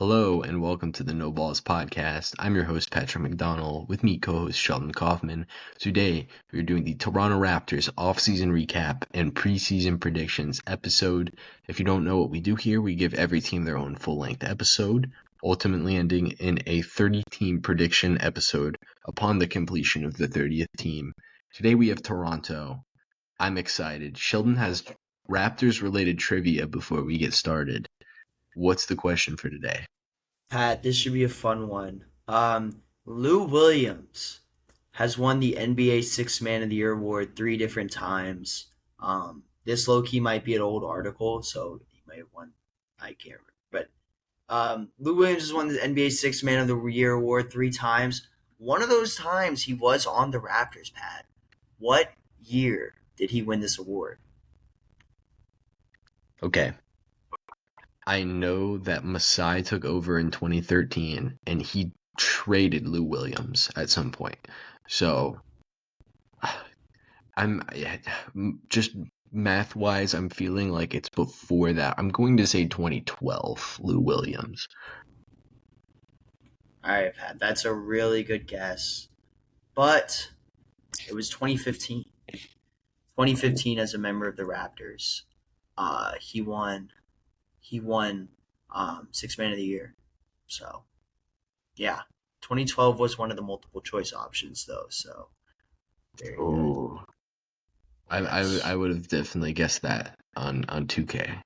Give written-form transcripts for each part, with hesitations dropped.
Hello and welcome to the No Balls Podcast. I'm your host, Patrick McDonald, with me co-host Sheldon Kaufman. Today, we're doing the Toronto Raptors Offseason Recap and Preseason Predictions episode. If you don't know what we do here, we give every team their own full-length episode, ultimately ending in a 30-team prediction episode upon the completion of the 30th team. Today we have Toronto. I'm excited. Sheldon has Raptors-related trivia before we get started. What's the question for today? Pat, this should be a fun one. Lou Williams has won the NBA Sixth Man of the Year award 3 different times. This low key might be an old article, so he might have won. I can't remember, but Lou Williams has won the NBA Sixth Man of the Year award 3 times. One of those times he was on the Raptors. Pat, what year did he win this award? Okay. I know that Masai took over in 2013 and he traded Lou Williams at some point. So I'm just math wise, I'm feeling like it's before that. I'm going to say 2012, Lou Williams. All right, Pat, that's a really good guess, but it was 2015. 2015 as a member of the Raptors. He won. He won Sixth Man of the Year. So yeah, 2012 was one of the multiple choice options though. So very good. Oh, I Yes. would have definitely guessed that on 2K.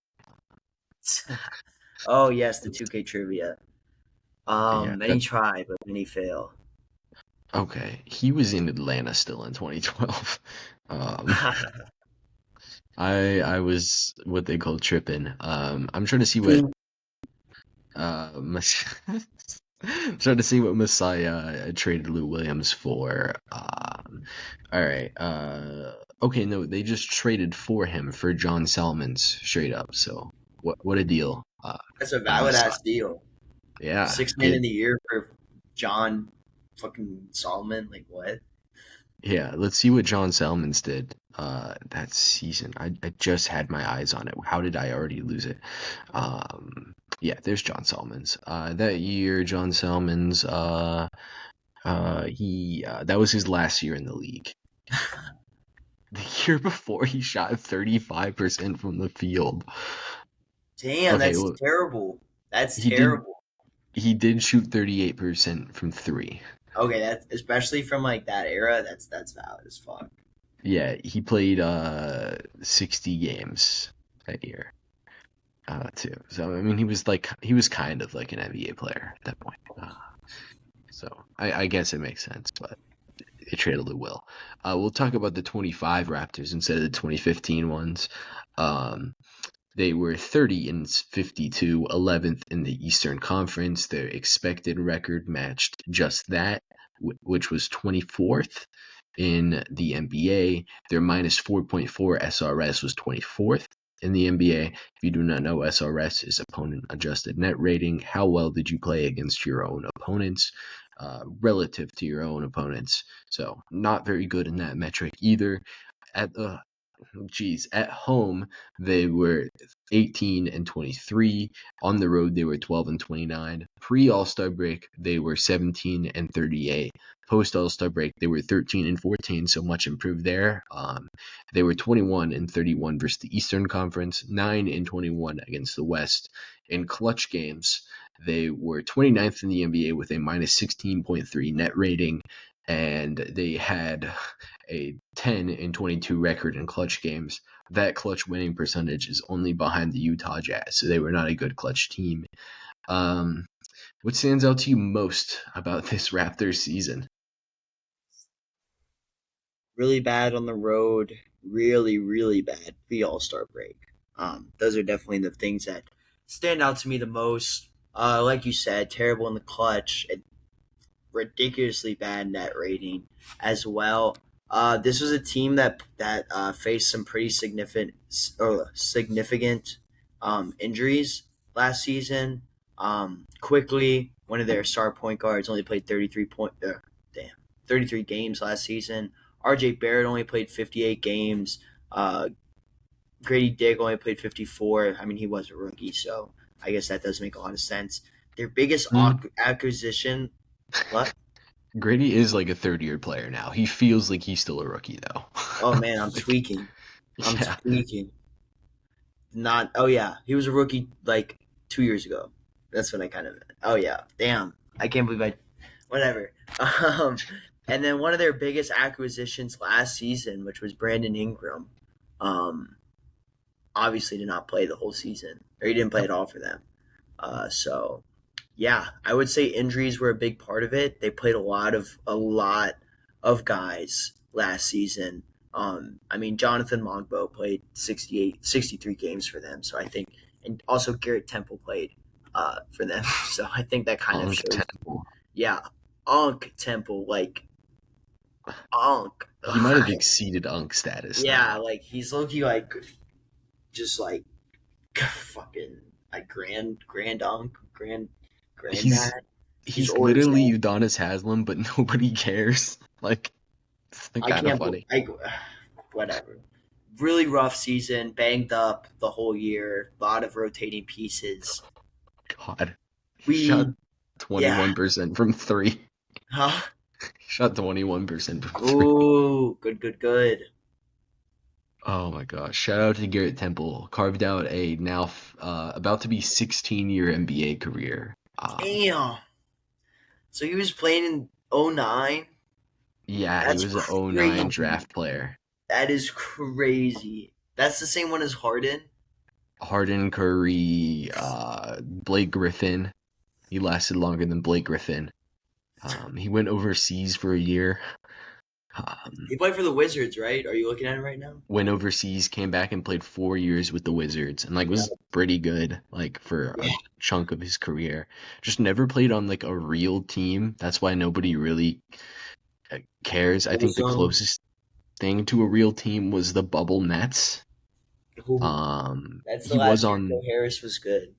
Oh yes, the 2K trivia. Yeah. Many try, but many fail. Okay. He was in Atlanta still in 2012. Um, I was what they call tripping. I'm trying to see what trying to see what Messiah traded Lou Williams for. All right. Okay, no, they just traded for him for John Salmons straight up. So what a deal. That's a By valid Messiah. ass deal. Yeah. Sixth Man of the Year for John fucking Solomon. Like what? Yeah, let's see what John Salmons did that season. I just had my eyes on it. How did I already lose it? Yeah, there's John Salmons. That year, John Salmons, he that was his last year in the league. The year before, he shot 35% from the field. Damn, Okay, that's well, terrible. That's he did terrible. he did shoot 38% from three. Okay, that's especially from like that era. That's valid as fuck. Yeah, he played 60 games that year. Too. So I mean, he was kind of like an NBA player at that point. So I guess it makes sense, but they traded Lou Will. We'll talk about the 25 Raptors instead of the 2015 ones. Um, they were 30 and 52, 11th in the Eastern Conference. Their expected record matched just that, which was 24th in the NBA. Their minus 4.4 SRS was 24th in the NBA. If you do not know, SRS is opponent adjusted net rating. How well did you play against your own opponents relative to your own opponents? So not very good in that metric either. At home they were 18 and 23. On the road they were 12 and 29. Pre All-Star break they were 17 and 38. Post All-Star break they were 13 and 14, so much improved there. They were 21 and 31 versus the Eastern Conference, 9 and 21 against the West. In clutch games they were 29th in the NBA with a minus 16.3 net rating, and they had a 10 and 22 record in clutch games. That clutch winning percentage is only behind the Utah Jazz, so they were not a good clutch team. What stands out to you most about this Raptors season? Really bad on the road. Really, really bad pre All Star break. Those are definitely the things that stand out to me the most. Like you said, terrible in the clutch. Ridiculously bad net rating as well. This was a team that faced some pretty significant injuries last season. Quickly, one of their star point guards only played 33 games last season. RJ Barrett only played 58 games. Grady Dick only played 54. I mean, he was a rookie, so I guess that does make a lot of sense. Their biggest Mm. acquisition. What? Grady is like a third-year player now. He feels like he's still a rookie though. Oh man, I'm Like, tweaking. I'm yeah. tweaking. Not. Oh yeah, he was a rookie like 2 years ago. That's what I kind of. Oh yeah, damn. I can't believe I. Whatever. Um, and then one of their biggest acquisitions last season, which was Brandon Ingram, um, obviously did not play the whole season, or he didn't play Yep. at all for them. So yeah, I would say injuries were a big part of it. They played a lot of guys last season. I mean, Jonathan Mogbo played 63 games for them. So I think, and also Garrett Temple played for them. So I think that kind of Unk shows. Temple. Yeah, Unk Temple, like Unk. He might have exceeded Unk status Yeah, now. like he's looking like just like fucking like grand Unk, He's granddad. He's he's old as literally hell. Udonis Haslam, but nobody cares. Like, it's I kind of can't. funny. Whatever. Really rough season. Banged up the whole year. A lot of rotating pieces. God, he shot We. Yeah. 21% from three. Huh. He shot 21% from three. Ooh. Good. Good. Good. Oh my gosh! Shout out to Garrett Temple, carved out a now about to be 16-year NBA career. Damn. So he was playing in '09. Yeah, he That's was an '09 crazy. draft player. That is crazy. That's the same one as Harden. Harden, Curry, Blake Griffin. He lasted longer than Blake Griffin. He went overseas for a year. Um, He played for the Wizards, right? Are you looking at him right now? Went overseas, came back and played 4 years with the Wizards, and like Yeah. was pretty good like for Yeah. a chunk of his career. Just never played on like a real team. That's why nobody really cares. I think the Ozone. closest thing to a real team was the bubble Nets. Ooh. That's the He was last year Joe on, Harris was good.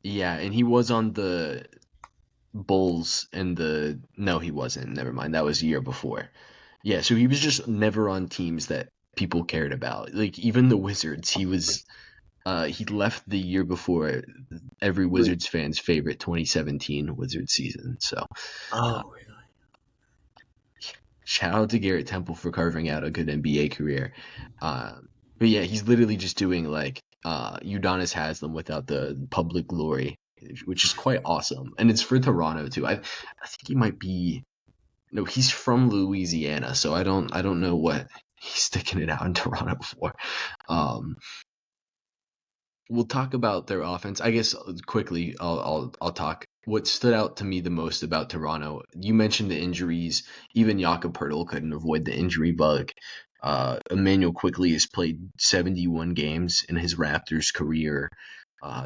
yeah, and he was on the Bulls and the no, he wasn't. Never mind. That was a year before. Yeah, so he was just never on teams that people cared about. Like even the Wizards, he left the year before every Really? Wizards fan's favorite 2017 Wizards season. So uh, Oh, really? shout out to Garrett Temple for carving out a good NBA career. Uh, but yeah, he's literally just doing like Udonis Haslam without the public glory, which is quite awesome. And it's for Toronto too. I think he might be no, he's from Louisiana, so I don't know what he's sticking it out in Toronto for. Um, we'll talk about their offense. I guess quickly, I'll talk. What stood out to me the most about Toronto? You mentioned the injuries. Even Jakob Poeltl couldn't avoid the injury bug. Emmanuel quickly has played 71 games in his Raptors career.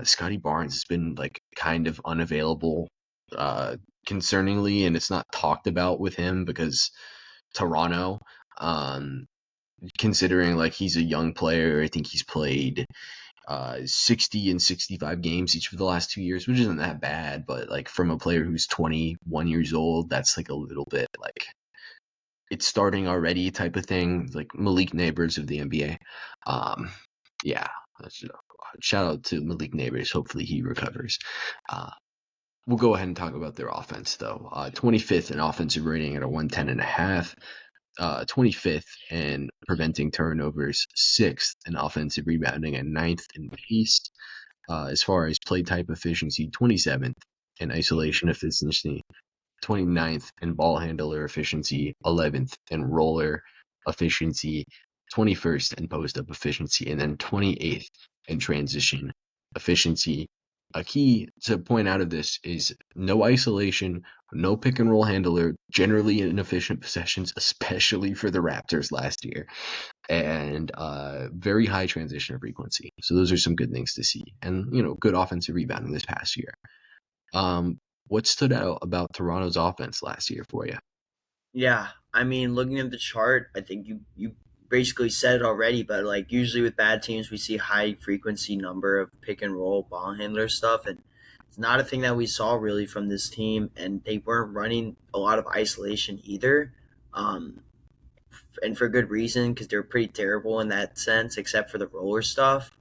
Scotty Barnes has been like kind of unavailable, uh, concerningly, and it's not talked about with him because Toronto. Um, Considering like he's a young player, I think he's played 60 and 65 games each of the last 2 years, which isn't that bad. But like from a player who's 21 years old, that's like a little bit like it's starting already type of thing. Like Malik Neighbors of the NBA. Yeah, shout out to Malik Neighbors. Hopefully he recovers. Uh, we'll go ahead and talk about their offense though. 25th in offensive rating at a 110.5. 25th in preventing turnovers, 6th in offensive rebounding, and 9th in pace. As far as play type efficiency, 27th in isolation efficiency, 29th in ball handler efficiency, 11th in roller efficiency, 21st in post up efficiency, and then 28th in transition efficiency. A key to point out of this is no isolation, no pick and roll handler, generally inefficient possessions, especially for the Raptors last year, and very high transition frequency. So those are some good things to see, and good offensive rebounding this past year. What stood out about Toronto's offense last year for you? Yeah, I mean, looking at the chart, I think you basically said it already, but like usually with bad teams, we see high frequency number of pick and roll ball handler stuff, and it's not a thing that we saw really from this team, and they weren't running a lot of isolation either, um, and for good reason because they're pretty terrible in that sense, except for the roller stuff,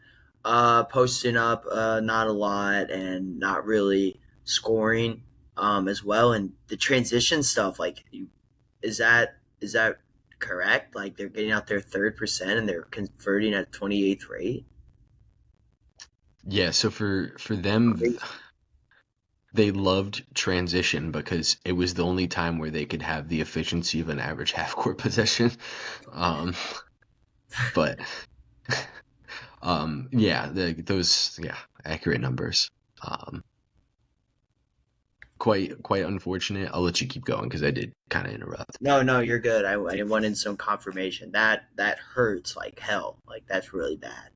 posting up not a lot and not really scoring as well, and the transition stuff. Like, is that correct? Like they're getting out their third percent and they're converting at 28th rate. Yeah, so for them, Crazy. they loved transition because it was the only time where they could have the efficiency of an average half court possession. Um, but yeah, those yeah accurate numbers. Um, quite unfortunate. I'll let you keep going because I did kind of interrupt. No, no, you're good. I wanted some confirmation. That hurts like hell. Like that's really bad.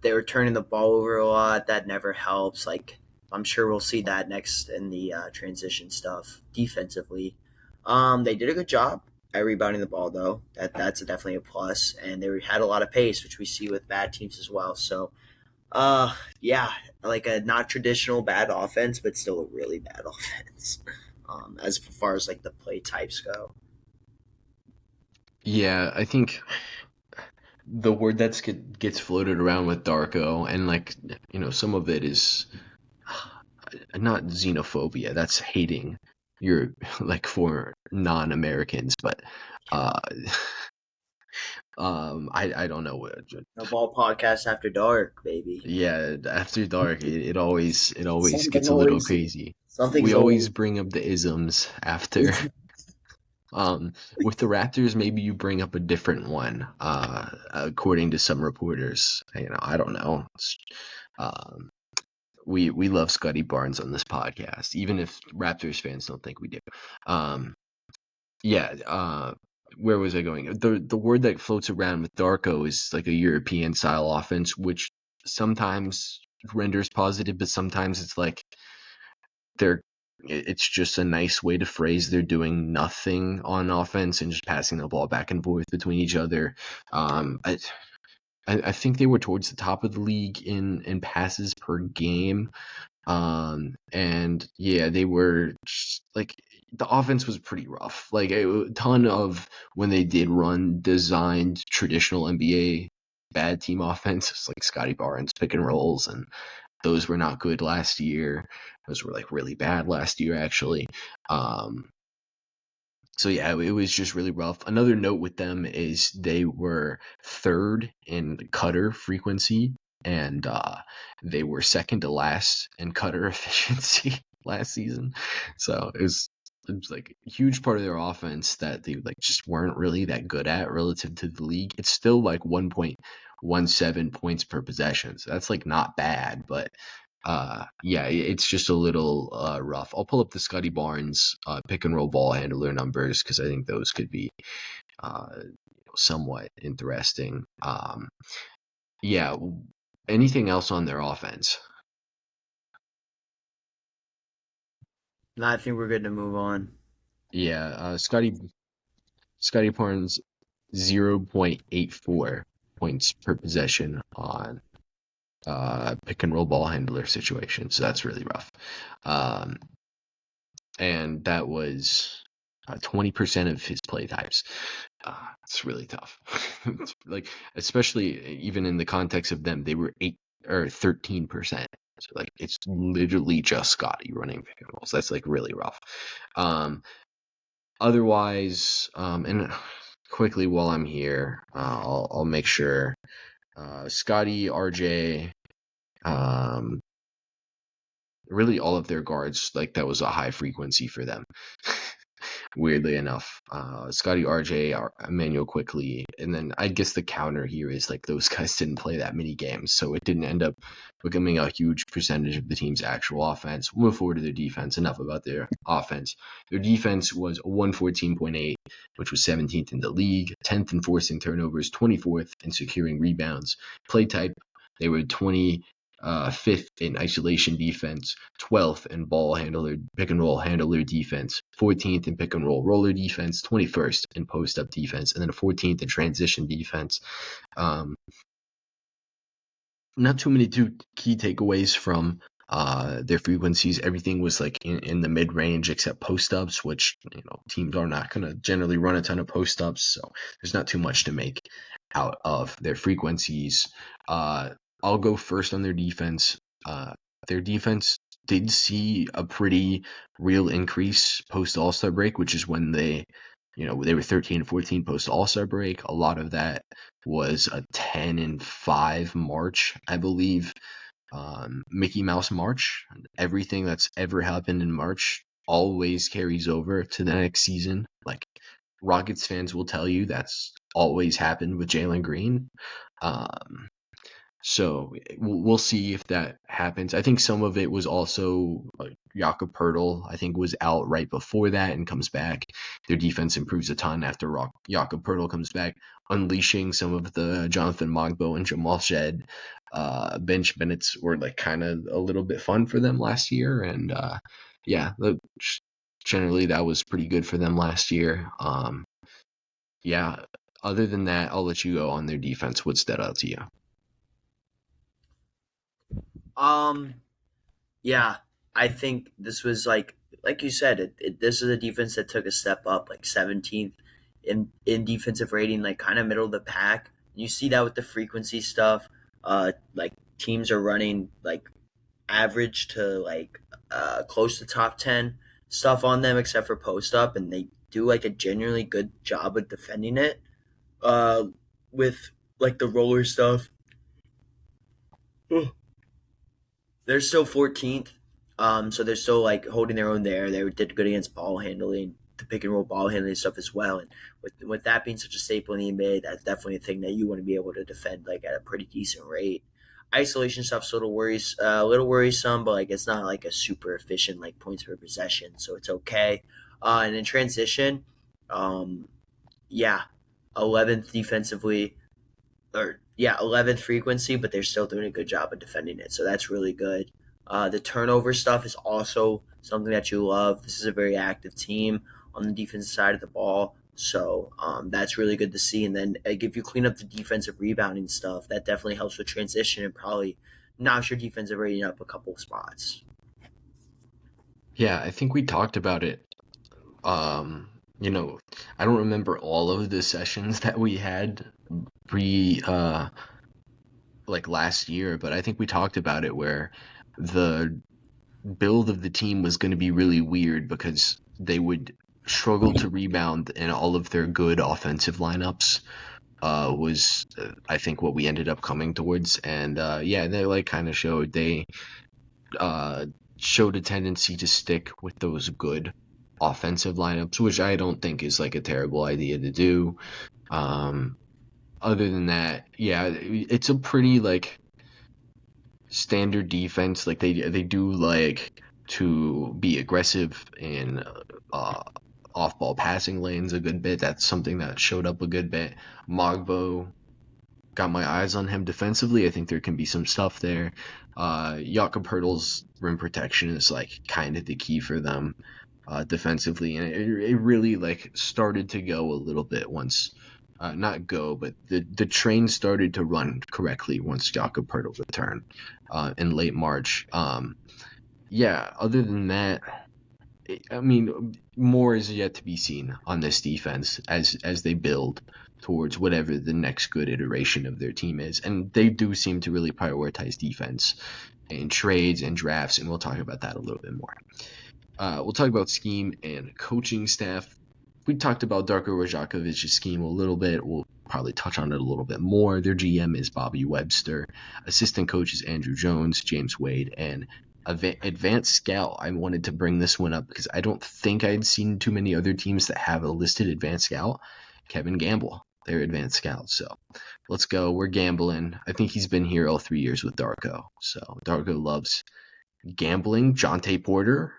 They were turning the ball over a lot. That never helps. Like I'm sure we'll see that next in the transition stuff defensively. They did a good job at rebounding the ball though. That's definitely a plus, and they had a lot of pace, which we see with bad teams as well. So, yeah, like a not traditional bad offense, but still a really bad offense. As far as like the play types go. Yeah, I think the word gets floated around with Darko, and like some of it is not xenophobia. That's hating your like for non-Americans, but uh, I don't know what. No ball podcast after dark, baby. Yeah, after dark, it always Something gets a little always, crazy. We something's always always. bring up the isms after. With the Raptors, maybe you bring up a different one. According to some reporters, I don't know. Um, we love Scotty Barnes on this podcast, even if Raptors fans don't think we do. Um, yeah. Where was I going? The word that floats around with Darko is like a European style offense, which sometimes renders positive, but sometimes it's like they're it's just a nice way to phrase they're doing nothing on offense and just passing the ball back and forth between each other. I think they were towards the top of the league in passes per game. And yeah, they were just, like the offense was pretty rough. Like a ton of when they did run designed traditional NBA bad team offenses like Scotty Barnes pick and rolls, and those were not good last year. Those were like really bad last year actually. Um, so yeah, it was just really rough. Another note with them is they were third in cutter frequency, and they were second to last in cutter efficiency last season. So it was like a huge part of their offense that they like just weren't really that good at relative to the league. It's still like 1.17 points per possession, so that's like not bad, but yeah, it's just a little rough. I'll pull up the Scotty Barnes pick and roll ball handler numbers because I think those could be somewhat interesting. Yeah, anything else on their offense? No, I think we're good to move on. Yeah, Scotty Barnes 0.84 points per possession on pick and roll ball handler situations. So that's really rough. Um, and that was 20% of his play types. It's really tough. It's like, especially even in the context of them, they were 8 or 13%. So like, it's literally just Scotty running pick and rolls. That's like really rough. Um, Otherwise, and quickly while I'm here, I'll make sure. Scotty, RJ, um, really all of their guards, like that was a high frequency for them. Weirdly enough, Scotty, RJ, Emmanuel quickly, and then I guess the counter here is like those guys didn't play that many games, so it didn't end up becoming a huge percentage of the team's actual offense. We'll move forward to their defense. Enough about their offense. Their defense was 114.8, which was 17th in the league, 10th in forcing turnovers, 24th in securing rebounds. Play type, they were 5th in isolation defense, 12th in ball handler, pick and roll handler defense, 14th in pick and roll roller defense, 21st in post up defense, and then 14th in transition defense. Not too many key takeaways from their frequencies. Everything was like in the mid range except post ups, which teams are not going to generally run a ton of post ups, so there's not too much to make out of their frequencies. I'll go first on their defense. Their defense did see a pretty real increase post All-Star break, which is when they were 13-14 post All-Star break. A lot of that was a 10-5 March, I believe. Mickey Mouse March. Everything that's ever happened in March always carries over to the next season. Like, Rockets fans will tell you that's always happened with Jalen Green. Um, so we'll see if that happens. I think some of it was also Jakob Poeltl, I think, was out right before that and comes back. Their defense improves a ton after Jakob Poeltl comes back, unleashing some of the Jonathan Mogbo and Jamal Shed bench minutes were like kind of a little bit fun for them last year. And yeah, generally that was pretty good for them last year. Yeah, other than that, I'll let you go on their defense. What stood out to you? Um, yeah, I think this was like you said, this is a defense that took a step up, like 17th in defensive rating, like kind of middle of the pack. You see that with the frequency stuff. Like teams are running like average to like close to top 10 stuff on them, except for post up, and they do like a genuinely good job of defending it. Uh, with like the roller stuff, they're still 14th. So they're still like holding their own there. They did good against ball handling, the pick and roll ball handling stuff as well. And with that being such a staple in the NBA, that's definitely a thing that you want to be able to defend like at a pretty decent rate. Isolation stuff's a little worrisome, but like it's not like a super efficient like points per possession, so it's okay. And in transition, um, yeah, 11th defensively, or yeah, 11th frequency, but they're still doing a good job of defending it. So that's really good. The turnover stuff is also something that you love. This is a very active team on the defensive side of the ball. So that's really good to see. And then if you clean up the defensive rebounding stuff, that definitely helps with transition and probably knocks your defensive rating up a couple of spots. Yeah, I think we talked about it. Um, you know, I don't remember all of the sessions that we had pre like last year, but I think we talked about it where the build of the team was going to be really weird because they would struggle to rebound in all of their good offensive lineups. Was I think what we ended up coming towards, and yeah, they like kind of uh, showed a tendency to stick with those good offensive lineups, which I don't think is like a terrible idea to do. Um, Other than that, yeah, it's a pretty like standard defense. Like they do like to be aggressive in off-ball passing lanes a good bit. That's something that showed up a good bit. Mogbo, got my eyes on him defensively. I think there can be some stuff there. Jakob Hurtl's rim protection is like kind of the key for them defensively, and it really like started to go a little bit once. Not go, but the train started to run correctly once Jakob Hurtl returned in late March. Yeah, other than that, I mean, more is yet to be seen on this defense as they build towards whatever the next good iteration of their team is, and they do seem to really prioritize defense in trades and drafts, and we'll talk about that a little bit more. We'll talk about scheme and coaching staff. We talked about Darko Rajakovic's scheme a little bit. We'll probably touch on it a little bit more. Their GM is Bobby Webster. Assistant coach is Andrew Jones, James Wade, and advanced scout. I wanted to bring this one up because I don't think I'd seen too many other teams that have a listed advanced scout. Kevin Gamble, their advanced scout. So let's go. We're gambling. I think he's been here all 3 years with Darko. So Darko loves gambling. Jonte Porter,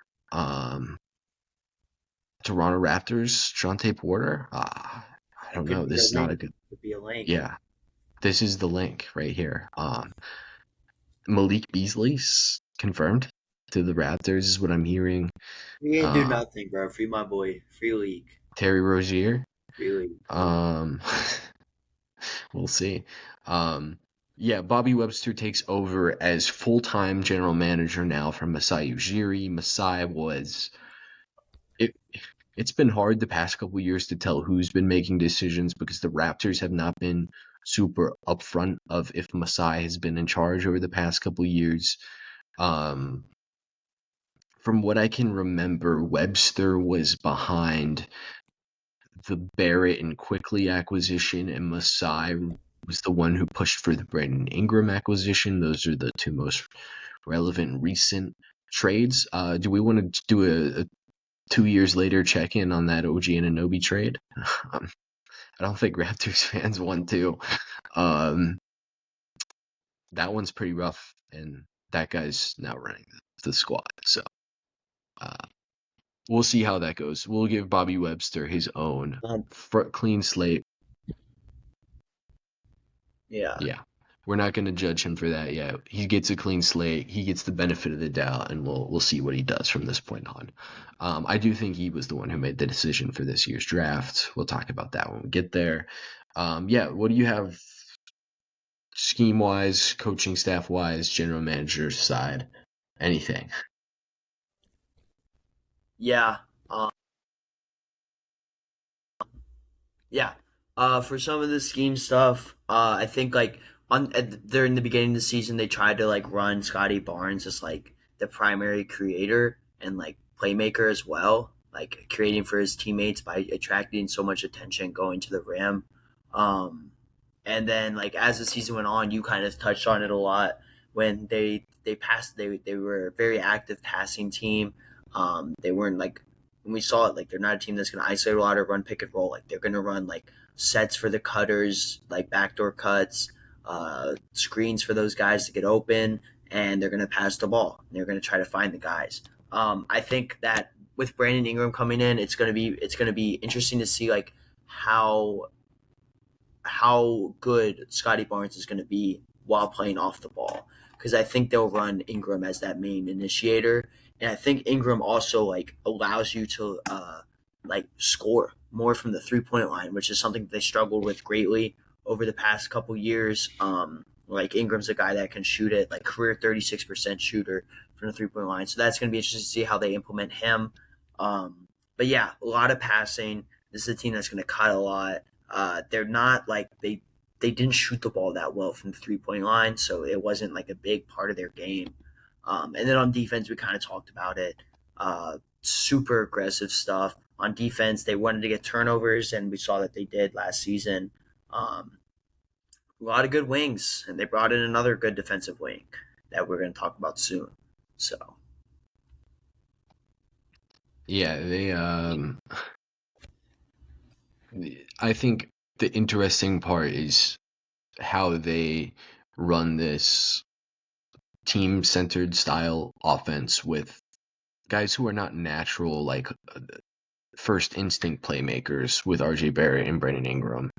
Toronto Raptors, Jonte Porter. I It don't could know. be This a is not link. a good. It could be a link. Yeah, this is the link right here. Malik Beasley's confirmed to the Raptors is what I'm hearing. We didn't do Uh, nothing, bro. Free my boy. Free league. Terry Rozier. Free league. Um, we'll see. Um, yeah, Bobby Webster takes over as full-time general manager now from Masai Ujiri. Masai was it. It's been hard the past couple years to tell who's been making decisions because the Raptors have not been super upfront of if Masai has been in charge over the past couple years. Um, from what I can remember, Webster was behind the Barrett and Quickly acquisition, and Masai was the one who pushed for the Brandon Ingram acquisition. Those are the two most relevant recent trades. Do we want to do a 2 years later check in on that OG Anunoby trade? I don't think Raptors fans want to. Um, that one's pretty rough, and that guy's now running the squad. So uh, we'll see how that goes. We'll give Bobby Webster his own Um, clean slate. yeah. Yeah, we're not going to judge him for that yet. He gets a clean slate. He gets the benefit of the doubt, and we'll see what he does from this point on. I do think he was the one who made the decision for this year's draft. We'll talk about that when we get there. Yeah, what do you have scheme wise, coaching staff wise, general manager side? Anything? Yeah. Um, yeah. For some of the scheme stuff, I think like during the beginning of the season, they tried to like run Scotty Barnes as like the primary creator and like playmaker as well, like creating for his teammates by attracting so much attention going to the rim. Um, and then like as the season went on, you kind of touched on it a lot when they passed. They were a very active passing team. They weren't like when we saw it, like they're not a team that's going to isolate a lot or run pick and roll. Like they're going to run like sets for the cutters, like backdoor cuts, screens for those guys to get open, and they're going to pass the ball. They're going to try to find the guys. I think that with Brandon Ingram coming in, it's going to be interesting to see like how how good Scotty Barnes is going to be while playing off the ball, because I think they'll run Ingram as that main initiator, and I think Ingram also like allows you to like score more from the 3 point line, which is something they struggled with greatly over the past couple years. Like Ingram's a guy that can shoot it, like career 36% shooter from the 3 point line, so that's going to be interesting to see how they implement him. But yeah, a lot of passing. This is a team that's going to cut a lot. They're not like they didn't shoot the ball that well from the 3 point line, so it wasn't like a big part of their game. And then on defense, we kind of talked about it. Super aggressive stuff on defense. They wanted to get turnovers, and we saw that they did last season. Um, a lot of good wings, and they brought in another good defensive wing that we're going to talk about soon. So Yeah, I think the interesting part is how they run this team centered style offense with guys who are not natural like first instinct playmakers with RJ Barrett and Brandon Ingram.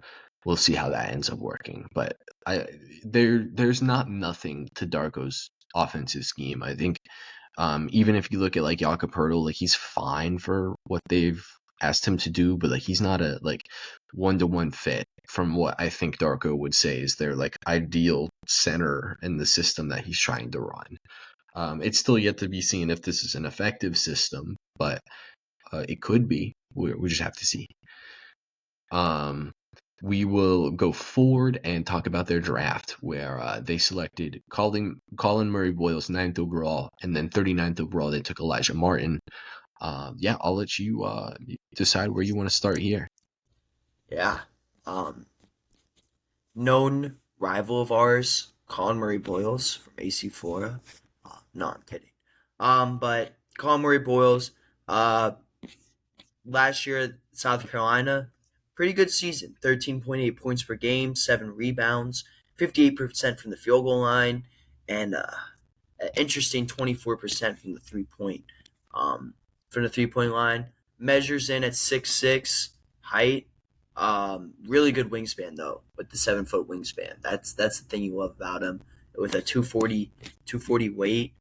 We'll see how that ends up working. But there's not nothing to Darko's offensive scheme. I think even if you look at like Jakob Poeltl, like he's fine for what they've asked him to do, but like he's not a like 1-to-1 fit from what I think Darko would say is their like ideal center in the system that he's trying to run. It's still yet to be seen if this is an effective system, but it could be. We just have to see. Um, we will go forward and talk about their draft, where they selected Colin Murray Boyles 9th overall, and then 39th overall they took Elijah Martin. Yeah, I'll let you decide where you want to start here. yeah, um, known rival of ours, Colin Murray Boyles from AC Florida. No, I'm kidding. But Colin Murray Boyles, uh, last year at South Carolina, pretty good season. 13.8 points per game, 7 rebounds, 58% from the field goal line, and an interesting 24% from the 3 point. Um, from the 3 point line, measures in at 6'6" height. Really good wingspan though, with the 7 foot wingspan. That's the thing you love about him. With a 240 weight,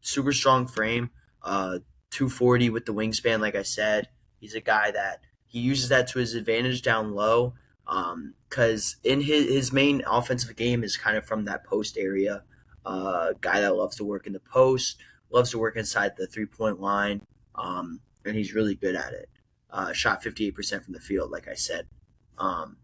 super strong frame. 240 with the wingspan. Like I said, he's a guy that he uses that to his advantage down low. Because in his main offensive game is kind of from that post area. Guy that loves to work in the post, loves to work inside the 3 point line. And he's really good at it. Shot 58% from the field, like I said. Um,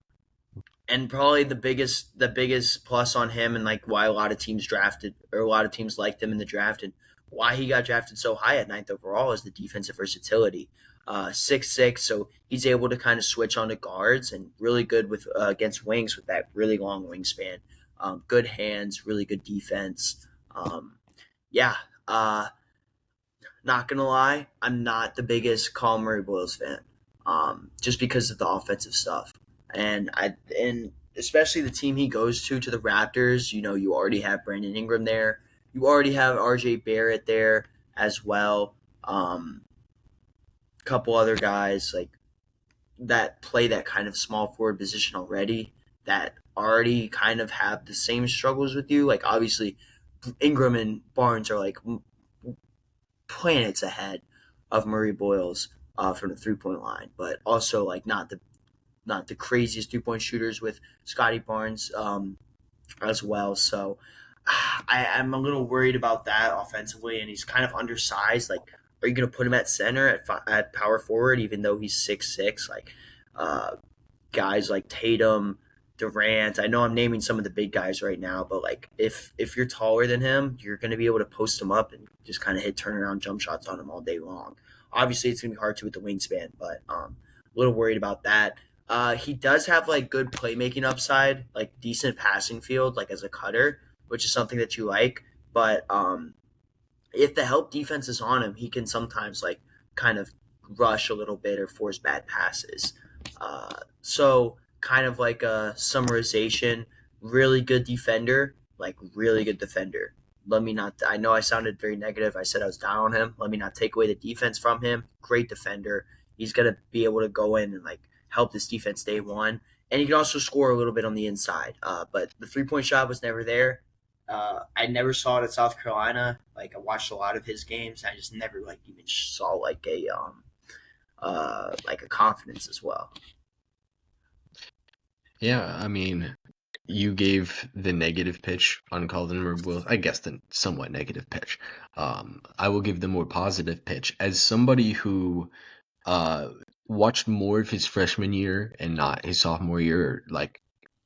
and probably the biggest plus on him, and like why a lot of teams drafted, or a lot of teams liked him in the draft, and why he got drafted so high at ninth overall, is the defensive versatility. 6'6", so he's able to kind of switch on to guards, and really good with against wings with that really long wingspan. Good hands, really good defense. Yeah, not gonna lie, I'm not the biggest Colin Murray Boyles fan, just because of the offensive stuff, and especially the team he goes to the Raptors. You know, you already have Brandon Ingram there, you already have R.J. Barrett there as well. A couple other guys like that play that kind of small forward position already, that already kind of have the same struggles with you. Like obviously, Ingram and Barnes are like planets ahead of Murray Boyles from the 3 point line, but also like not the craziest 3 point shooters with Scotty Barnes as well. So I'm a little worried about that offensively, and he's kind of undersized. Like, are you going to put him at center at power forward, even though he's 6'6"? Like, uh, guys like Tatum, Durant. I know I'm naming some of the big guys right now, but like if you're taller than him, you're going to be able to post him up and just kind of hit turnaround jump shots on him all day long. Obviously, it's going to be hard to with the wingspan, but a little worried about that. He does have like good playmaking upside, like decent passing field, like as a cutter, which is something that you like. But if the help defense is on him, he can sometimes like kind of rush a little bit or force bad passes. So kind of like a summarization, really good defender, like really good defender. Let me not. I know I sounded very negative. I said I was down on him. Let me not take away the defense from him. Great defender. He's gonna be able to go in and like help this defense day one, and he can also score a little bit on the inside. But the 3 point shot was never there. I never saw it at South Carolina. Like I watched a lot of his games. I just never like even saw like a confidence as well. Yeah, I mean, you gave the negative pitch on Colin Murray. I guess the somewhat negative pitch. I will give the more positive pitch. As somebody who uh, watched more of his freshman year and not his sophomore year, like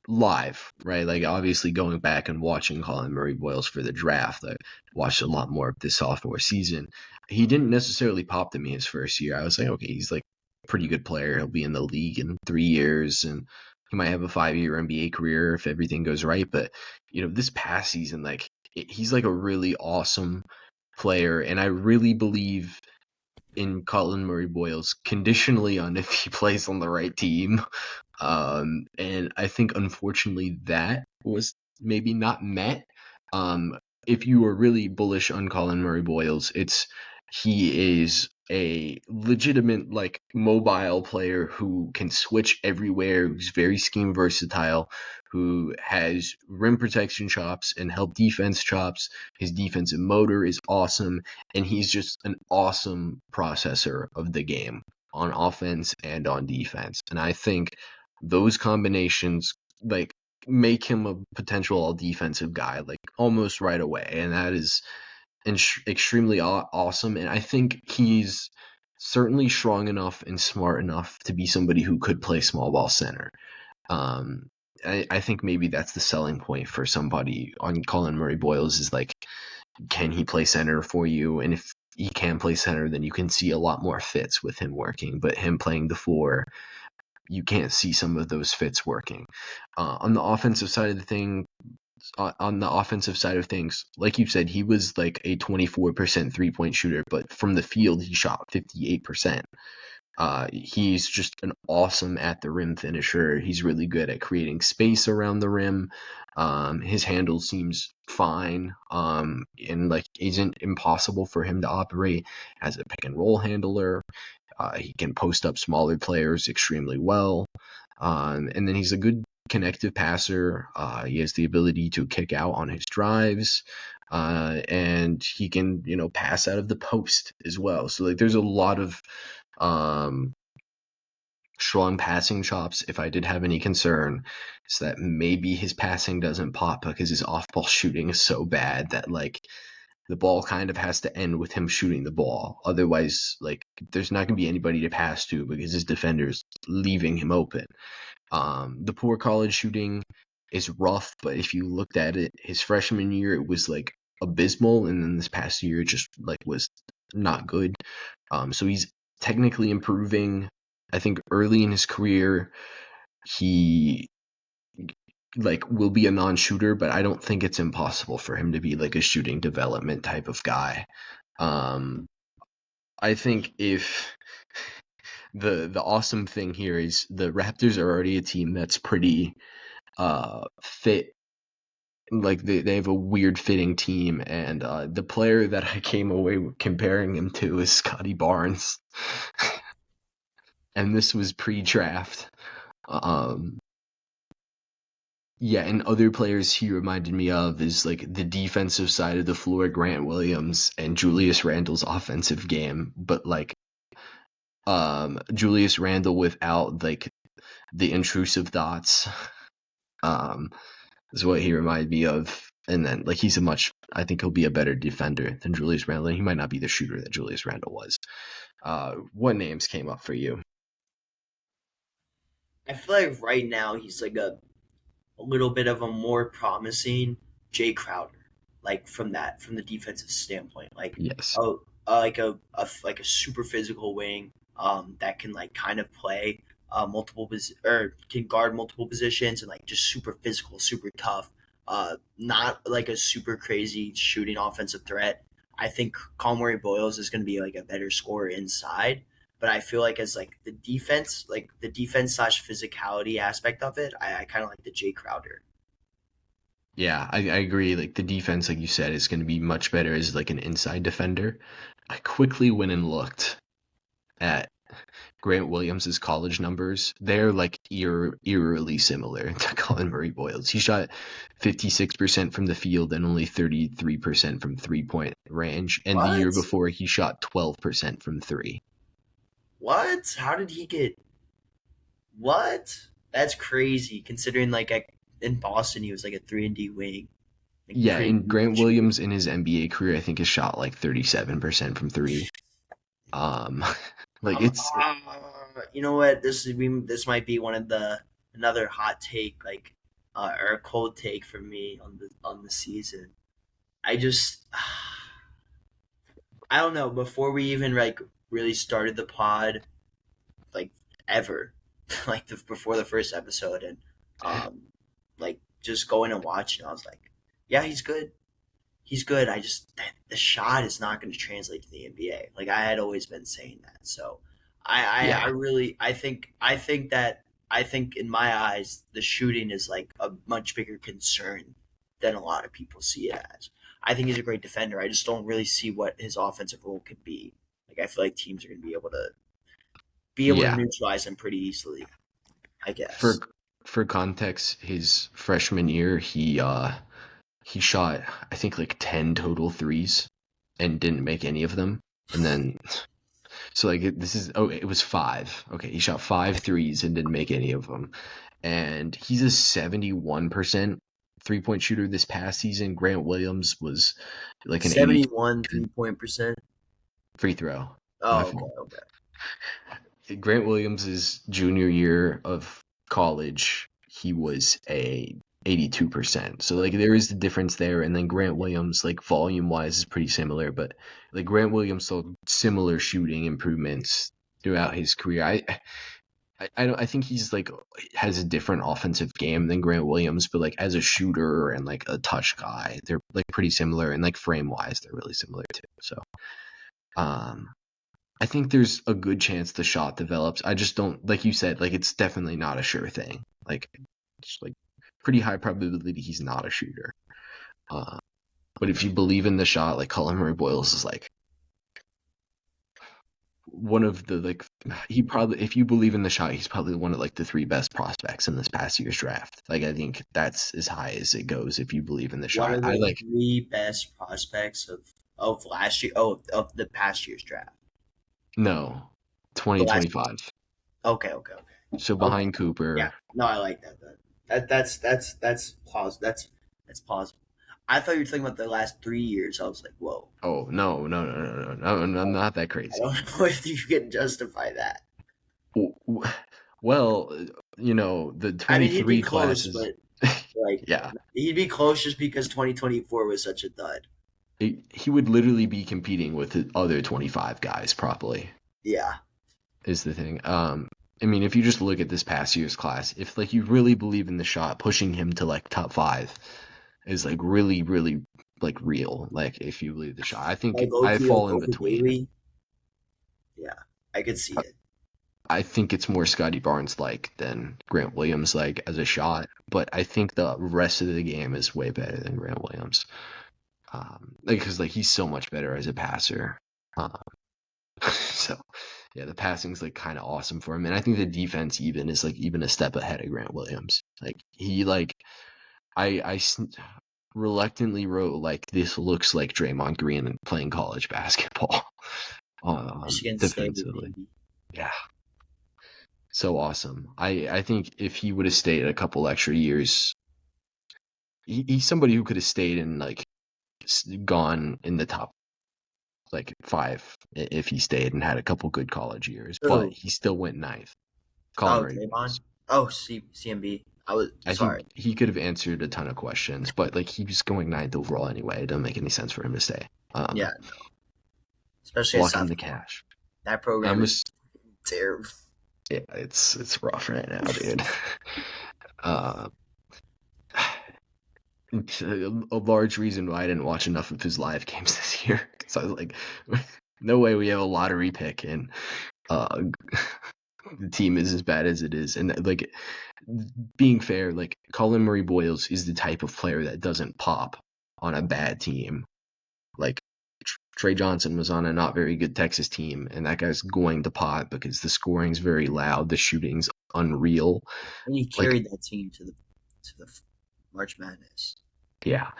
live, right? Like obviously going back and watching Colin Murray Boyles for the draft, I watched a lot more of this sophomore season. He didn't necessarily pop to me his first year. I was like, okay, he's like a pretty good player. He'll be in the league in 3 years, and he might have a 5-year NBA career if everything goes right. But this past season, like he's like a really awesome player, and I really believe in Colin Murray Boyles conditionally on if he plays on the right team. And I think unfortunately that was maybe not met. If you are really bullish on Colin Murray Boyles, he is a legitimate like mobile player who can switch everywhere, who's very scheme versatile, who has rim protection chops and help defense chops. His defensive motor is awesome, and he's just an awesome processor of the game on offense and on defense. And I think those combinations like make him a potential all defensive guy like almost right away, and that is extremely awesome. And I think he's certainly strong enough and smart enough to be somebody who could play small ball center. um I think maybe that's the selling point for somebody on Colin Murray Boyles is like, can he play center for you? And if he can play center, then you can see a lot more fits with him working. But him playing the four, you can't see some of those fits working. On the offensive side of the thing, like you said, he was like a 24% 3-point shooter, but from the field he shot 58%. He's just an awesome at the rim finisher. He's really good at creating space around the rim. His handle seems fine, and like isn't impossible for him to operate as a pick and roll handler. He can post up smaller players extremely well. And then he's a good connective passer. He has the ability to kick out on his drives. And he can, pass out of the post as well. So like there's a lot of strong passing chops. If I did have any concern, is that maybe his passing doesn't pop because his off-ball shooting is so bad that like the ball kind of has to end with him shooting the ball. Otherwise, like there's not going to be anybody to pass to because his defender's leaving him open. The poor college shooting is rough, but if you looked at it, his freshman year it was like abysmal, and then this past year it just like was not good. So he's technically improving. I think early in his career he like will be a non-shooter, but I don't think it's impossible for him to be like a shooting development type of guy. Um, I think if the awesome thing here is the Raptors are already a team that's pretty fit. Like they have a weird fitting team, and the player that I came away comparing him to is Scotty Barnes, and this was pre-draft. Um, yeah, and other players he reminded me of is like the defensive side of the floor, Grant Williams and Julius Randle's offensive game, but like Julius Randle without like the intrusive thoughts. Um, is what he reminded me of. And then like I think he'll be a better defender than Julius Randle. He might not be the shooter that Julius Randle was. What names came up for you? I feel like right now he's like a little bit of a more promising Jay Crowder, like from the defensive standpoint, Yes. like a super physical wing that can like kind of play or can guard multiple positions and like just super physical, super tough. Not like a super crazy shooting offensive threat. I think Conway Boyles is going to be like a better scorer inside, but I feel like as like the defense slash physicality aspect of it, I kind of like the Jay Crowder. Yeah, I agree. Like the defense, like you said, is going to be much better as like an inside defender. I quickly went and looked at Grant Williams' college numbers. They're like eerily similar to Colin Murray Boyles. He shot 56% from the field and only 33% from 3-point range. And the year What? before, he shot 12% from three. What? How did he get what? That's crazy. Considering in Boston, he was like a 3-and-D wing, like Yeah, pretty and decent Grant shooter. Williams in his NBA career, I think, has shot like 37% from three. Um, like it's You know what? This might be one of the another hot take, or a cold take for me on the season. I just I don't know. Before we even like really started the pod, like ever, before the first episode, and um, just going and watching, I was like, yeah, he's good. He's good. The shot is not going to translate to the NBA. Like I had always been saying that. So I yeah, really I think in my eyes the shooting is like a much bigger concern than a lot of people see it as. I think he's a great defender. I just don't really see what his offensive role could be. Like I feel like teams are going to be able to yeah. neutralize him pretty easily. I For guess for context, his freshman year, he shot I think like 10 total threes and didn't make any of them. And then so like this is it was five. Okay, he shot five threes and didn't make any of them. And he's a 71% three-point shooter this past season. Grant Williams was like an 71 82% 3 point percent. free throw. My Oh, okay, fault. okay. Grant Williams's junior year of college, he was a 82%. So like there is the difference there, and then Grant Williams, like volume wise, is pretty similar, but like Grant Williams saw similar shooting improvements throughout his career. I think he's like has a different offensive game than Grant Williams, but like as a shooter and like a touch guy, they're like pretty similar, and like frame wise, they're really similar too. So um I think there's a good chance the shot develops. I just don't, like you said, like it's definitely not a sure thing. Like it's like pretty high probability he's not a shooter. Uh, but if you believe in the shot, like Colin Murray Boyles is like one of the like he probably if you believe in the shot, he's probably one of like the three best prospects in this past year's draft. Like I think that's as high as it goes if you believe in the One shot. of I the like three best prospects of last year. Oh, of the past year's draft. no The last. 2025. Okay, okay, okay, So okay. behind Yeah. Cooper. No, I like that. That's plausible. That's plausible. I thought you were talking about the last 3 years. I was like, whoa. Oh no, I not that I crazy. don't know if you can justify that. Well, the I mean, he'd be 23 close, classes. but like Yeah, he'd be close just because 2024 was such a dud. he would literally be competing with the other 25 guys, probably, Yeah, is the thing. I mean, if you just look at this past year's class, if like you really believe in the shot, pushing him to like top five is like really, really like real. Like if you believe the shot, I think like low I key, like fall in over between. Daly. Yeah, I could see it. I think it's more Scotty Barnes like than Grant Williams like as a shot, but I think the rest of the game is way better than Grant Williams. Because like he's so much better as a passer. Um, so yeah, the passing's like kind of awesome for him, and I think the defense even is like even a step ahead of Grant Williams. Like he like I reluctantly wrote like this looks like Draymond Green playing college basketball Michigan State, defensively. baby. Yeah, so awesome. I think if he would have stayed a couple extra years, he's somebody who could have stayed and like gone in the top like five if he stayed and had a couple good college years, but Oh, he still went ninth. Colin oh, Murray Draymond. Boyles. Oh, CMB. I was I sorry. think he could have answered a ton of questions, but like he was going ninth overall anyway. It doesn't make any sense for him to stay. Yeah, especially at Blocking South the Carolina. cash. That I program is was terrible. yeah, it's rough right now, dude. uh, a large reason why I didn't watch enough of his live games this year because I was like, no way we have a lottery pick and uh, the team is as bad as it is, and like being fair, like Colin Murray Boyles is the type of player that doesn't pop on a bad team. Like Trey Johnson was on a not very good Texas team, and that guy's going to pop because the scoring's very loud, the shooting's unreal. And he Like, carried that team to the March Madness. yeah,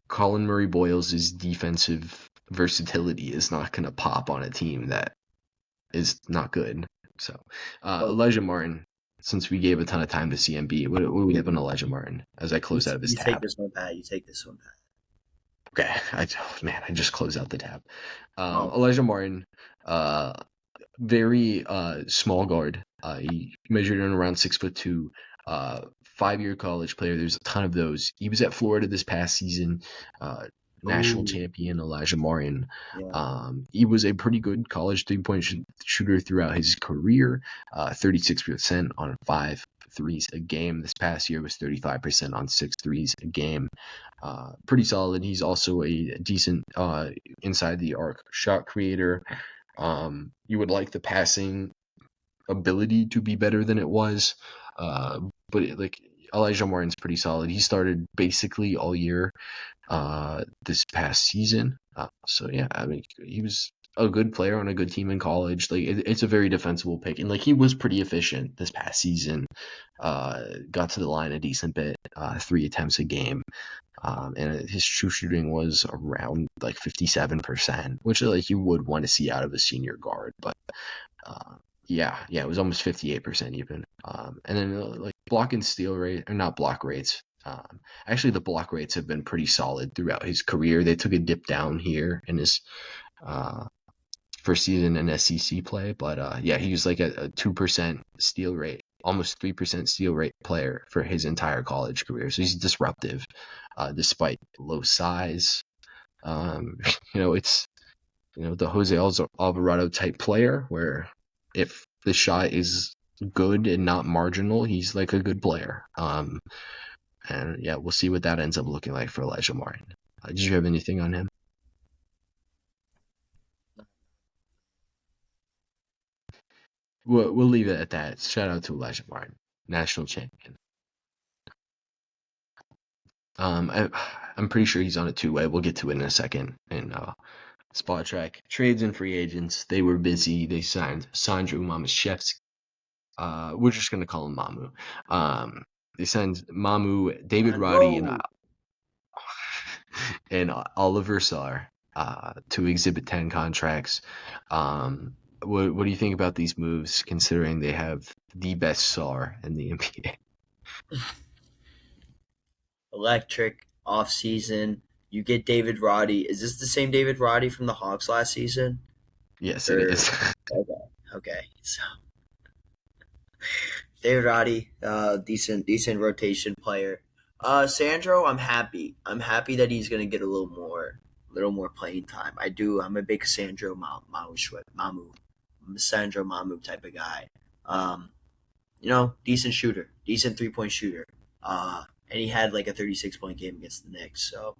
Colin Murray Boyles' defensive versatility is not going to pop on a team that is not good. So, But Elijah Martin, since we gave a ton of time to CMB, what do we have on Elijah Martin as I you, close out of his you take tab? this one, Pat. You take this one, Pat. Okay, I just closed out the tab. Oh, Elijah Martin, uh, very small guard. He measured in around 6'2". 5-year college player. There's a ton of those. He was at Florida this past season. National ooh, champion Elijah Martin. yeah. He was a pretty good college 3-point shooter throughout his career. 36% on 5 threes a game. This past year was 35% on 6 threes a game. Pretty solid. He's also a decent inside the arc shot creator. You would like the passing ability to be better than it was, but like Elijah Martin's pretty solid. He started basically all year this past season. So yeah, I mean he was a good player on a good team in college. Like it's a very defensible pick, and like he was pretty efficient this past season. Got to the line a decent bit, 3 attempts a game. And his true shooting was around like 57%, which like you would want to see out of a senior guard. But yeah, it was almost 58% even. And then like block and steal rate, or not block rates. Actually, the block rates have been pretty solid throughout his career. They took a dip down here in his uh, first season in SEC play, but yeah, he was like a 2% steal rate, almost 3% steal rate player for his entire college career. So he's disruptive, despite low size. It's the Jose Alvarado type player where if the shot is good and not marginal, he's like a good player. And yeah, we'll see what that ends up looking like for Elijah Martin. Did you have anything on him? We'll leave it at that. Shout out to Elijah Martin, national champion. I'm pretty sure he's on a two-way. We'll get to it in a second. And Spot Track trades and free agents. They were busy. They signed Sandro Mamashevsky. We're just gonna call him Mamu. They signed Mamu, David Roddy, and Monroe. and Oliver Sarr to Exhibit 10 contracts. What do you think about these moves, considering they have the best Sarr in the NBA? Electric off season. You get David Roddy. Is this the same David Roddy from the Hawks last season? Yes, it Or is. okay, okay. So David Roddy, decent rotation player. Sandro, I'm happy. I'm happy that he's gonna get little more playing time. I do. I'm a big Mamu, I'm a Sandro Mamu type of guy. Um, decent shooter, decent 3 point shooter. And he had like a 36-point game against the Knicks, so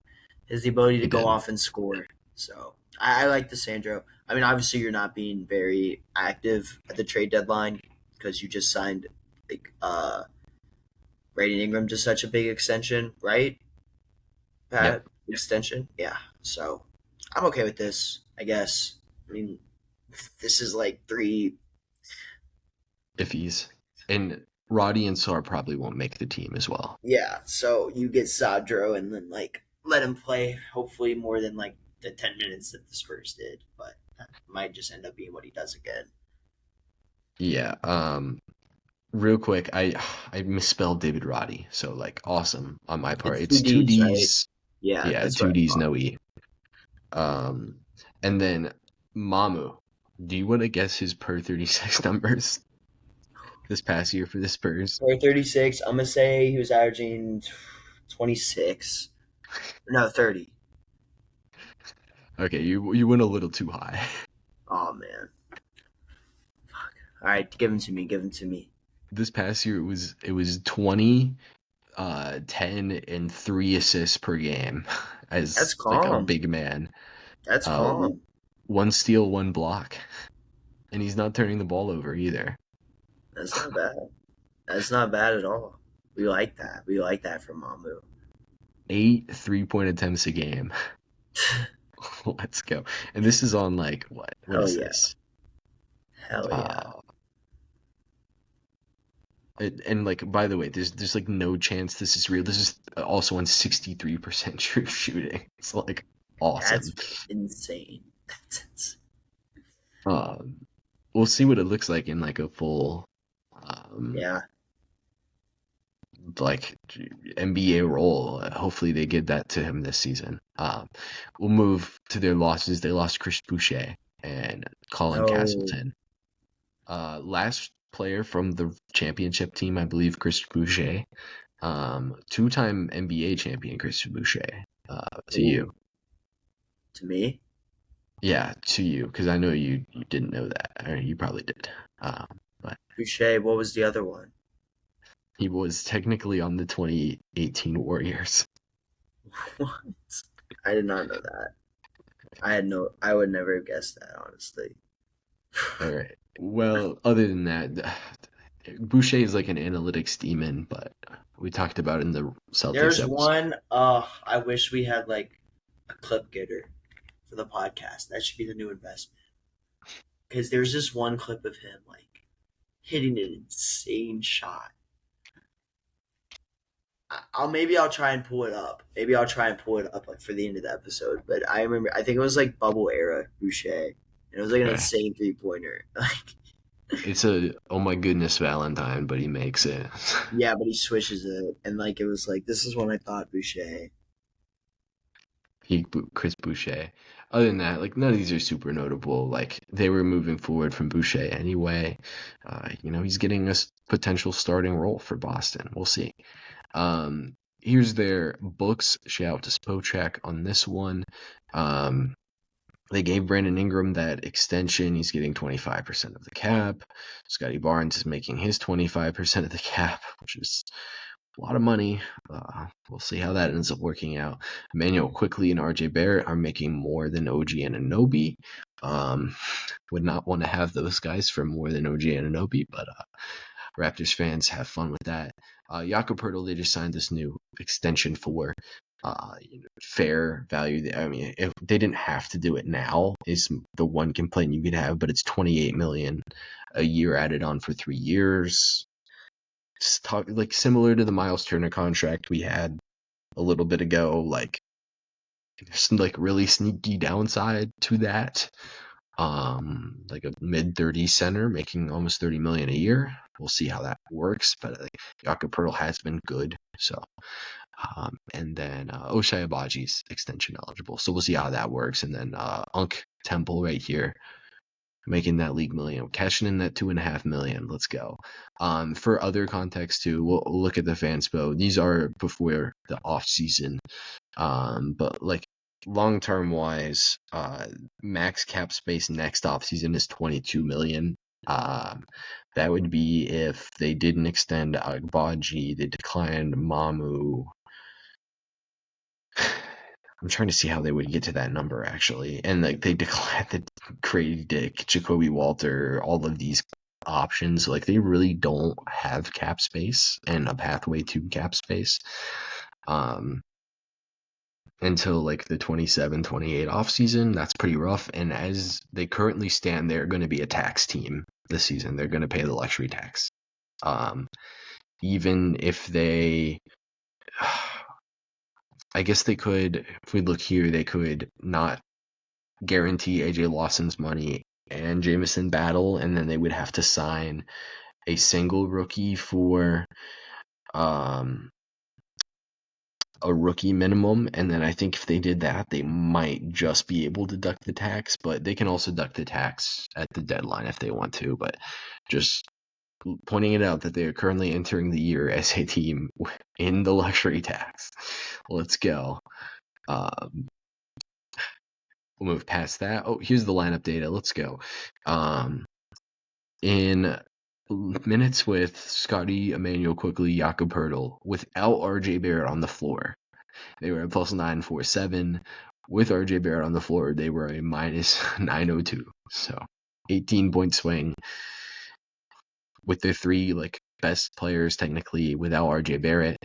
has the ability to He go did. off and score. So I like the Sandro. I mean, obviously you're not being very active at the trade deadline because you just signed like Brandon Ingram to such a big extension, right? Yep. Pat extension, yeah. So I'm okay with this, I guess. I mean, this is like three. If he's and Roddy and Sar probably won't make the team as well. Yeah, so you get Sadro and then like let him play hopefully more than like the 10 minutes that the Spurs did, but that might just end up being what he does again. Yeah. Real quick, I misspelled David Roddy, so like awesome on my part. It's two It's two D's, right? D's. Yeah, Yeah, that's what two I D's, thought. no E. Um, and then Mamu. Do you want to guess his per 36 numbers this past year for the Spurs? For 36, I'm gonna say he was averaging 26. No, 30. Okay, you went a little too high. Oh man. All right, give him to me. Give him to me. This past year it was 20, 10 and 3 assists per game That's as like a calm. big man. That's Uh, calm. one steal, one block, and he's not turning the ball over either. That's not bad. That's not bad at all. We like that. We like that from Mamu. 8 3-point attempts a game. Let's go. And this is on like what? What Hell is yeah. this? Hell yeah. Uh, and like by the way, there's like no chance this is real. This is also on 63% true shooting. It's like That's awesome. insane. That's insane. Um, we'll see what it looks like in like a full um Yeah. like NBA role. Hopefully they give that to him this season. We'll move to their losses. They lost Chris Boucher and Colin No. Castleton. Last player from the championship team, I believe, Chris Boucher. Two-time NBA champion Chris Boucher. To you. Ooh. To me? Yeah, to you, because I know you didn't know that, or you probably did. But Boucher, what was the other one? he was technically on the 2018 Warriors. What? I did not know that. I would never have guessed that, honestly. All right. Well, other than that, Boucher is like an analytics demon, but we talked about in the Celtics There's episode. one, I wish we had like a clip getter for the podcast. That should be the new investment. Because there's this one clip of him like hitting an insane shot. I'll try and pull it up. Maybe I'll try and pull it up like for the end of the episode. But I remember I think it was like bubble era Boucher. And it was like an Okay. insane 3 pointer. Like It's a oh my goodness Valentine, but he makes it. yeah, but he swishes it and like it was like this is when I thought Boucher. Chris Boucher. Other than that, like none of these are super notable. Like they were moving forward from Boucher anyway. He's getting a potential starting role for Boston. We'll see. Here's their books. Shout out to Spotrac on this one. They gave Brandon Ingram that extension. He's getting 25% of the cap. Scotty Barnes is making his 25% of the cap, which is a lot of money. We'll see how that ends up working out. Emmanuel Quickly and RJ Barrett are making more than OG Anunoby. Would not want to have those guys for more than OG Anunoby, but Raptors fans have fun with that. Jakob Poeltl, they just signed this new extension for fair value. I mean, if they didn't have to do it now, is the one complaint you could have, but it's $28 million a year added on for 3 years. Like similar to the Miles Turner contract we had a little bit ago. Like there's like really sneaky downside to that. Like a mid-30s center making almost 30 million a year. We'll see how that works, but like Jakob Poeltl has been good. So, and then Ochai Abaji's extension eligible. So we'll see how that works. And then Unk Temple right here. making that league million, cashing in that $2.5 million. Let's go. For other context too, we'll look at the fanspo. These are before the off season. But like long term wise, max cap space next off season is 22 million. That would be if they didn't extend Agbaji, they declined Mamu. I'm trying to see how they would get to that number actually, and like they declined the Grady Dick, Jacoby Walter, all of these options. Like they really don't have cap space and a pathway to cap space. Until like the 27-28 offseason. That's pretty rough. And as they currently stand, they're going to be a tax team this season. They're going to pay the luxury tax. Even if they, I guess they could, if we look here, they could not guarantee AJ Lawson's money and Jamison Battle, and then they would have to sign a single rookie for a rookie minimum, and then I think if they did that, they might just be able to duck the tax, but they can also duck the tax at the deadline if they want to. But just pointing it out that they are currently entering the year as a team in the luxury tax. Let's go. We'll move past that. Oh, here's the lineup data. Let's go. In minutes with Scotty, Emmanuel Quickly, Jakob Pertl, without RJ Barrett on the floor, they were a plus 947. With RJ Barrett on the floor, they were a minus 902. So 18-point swing with their three like best players technically without RJ Barrett.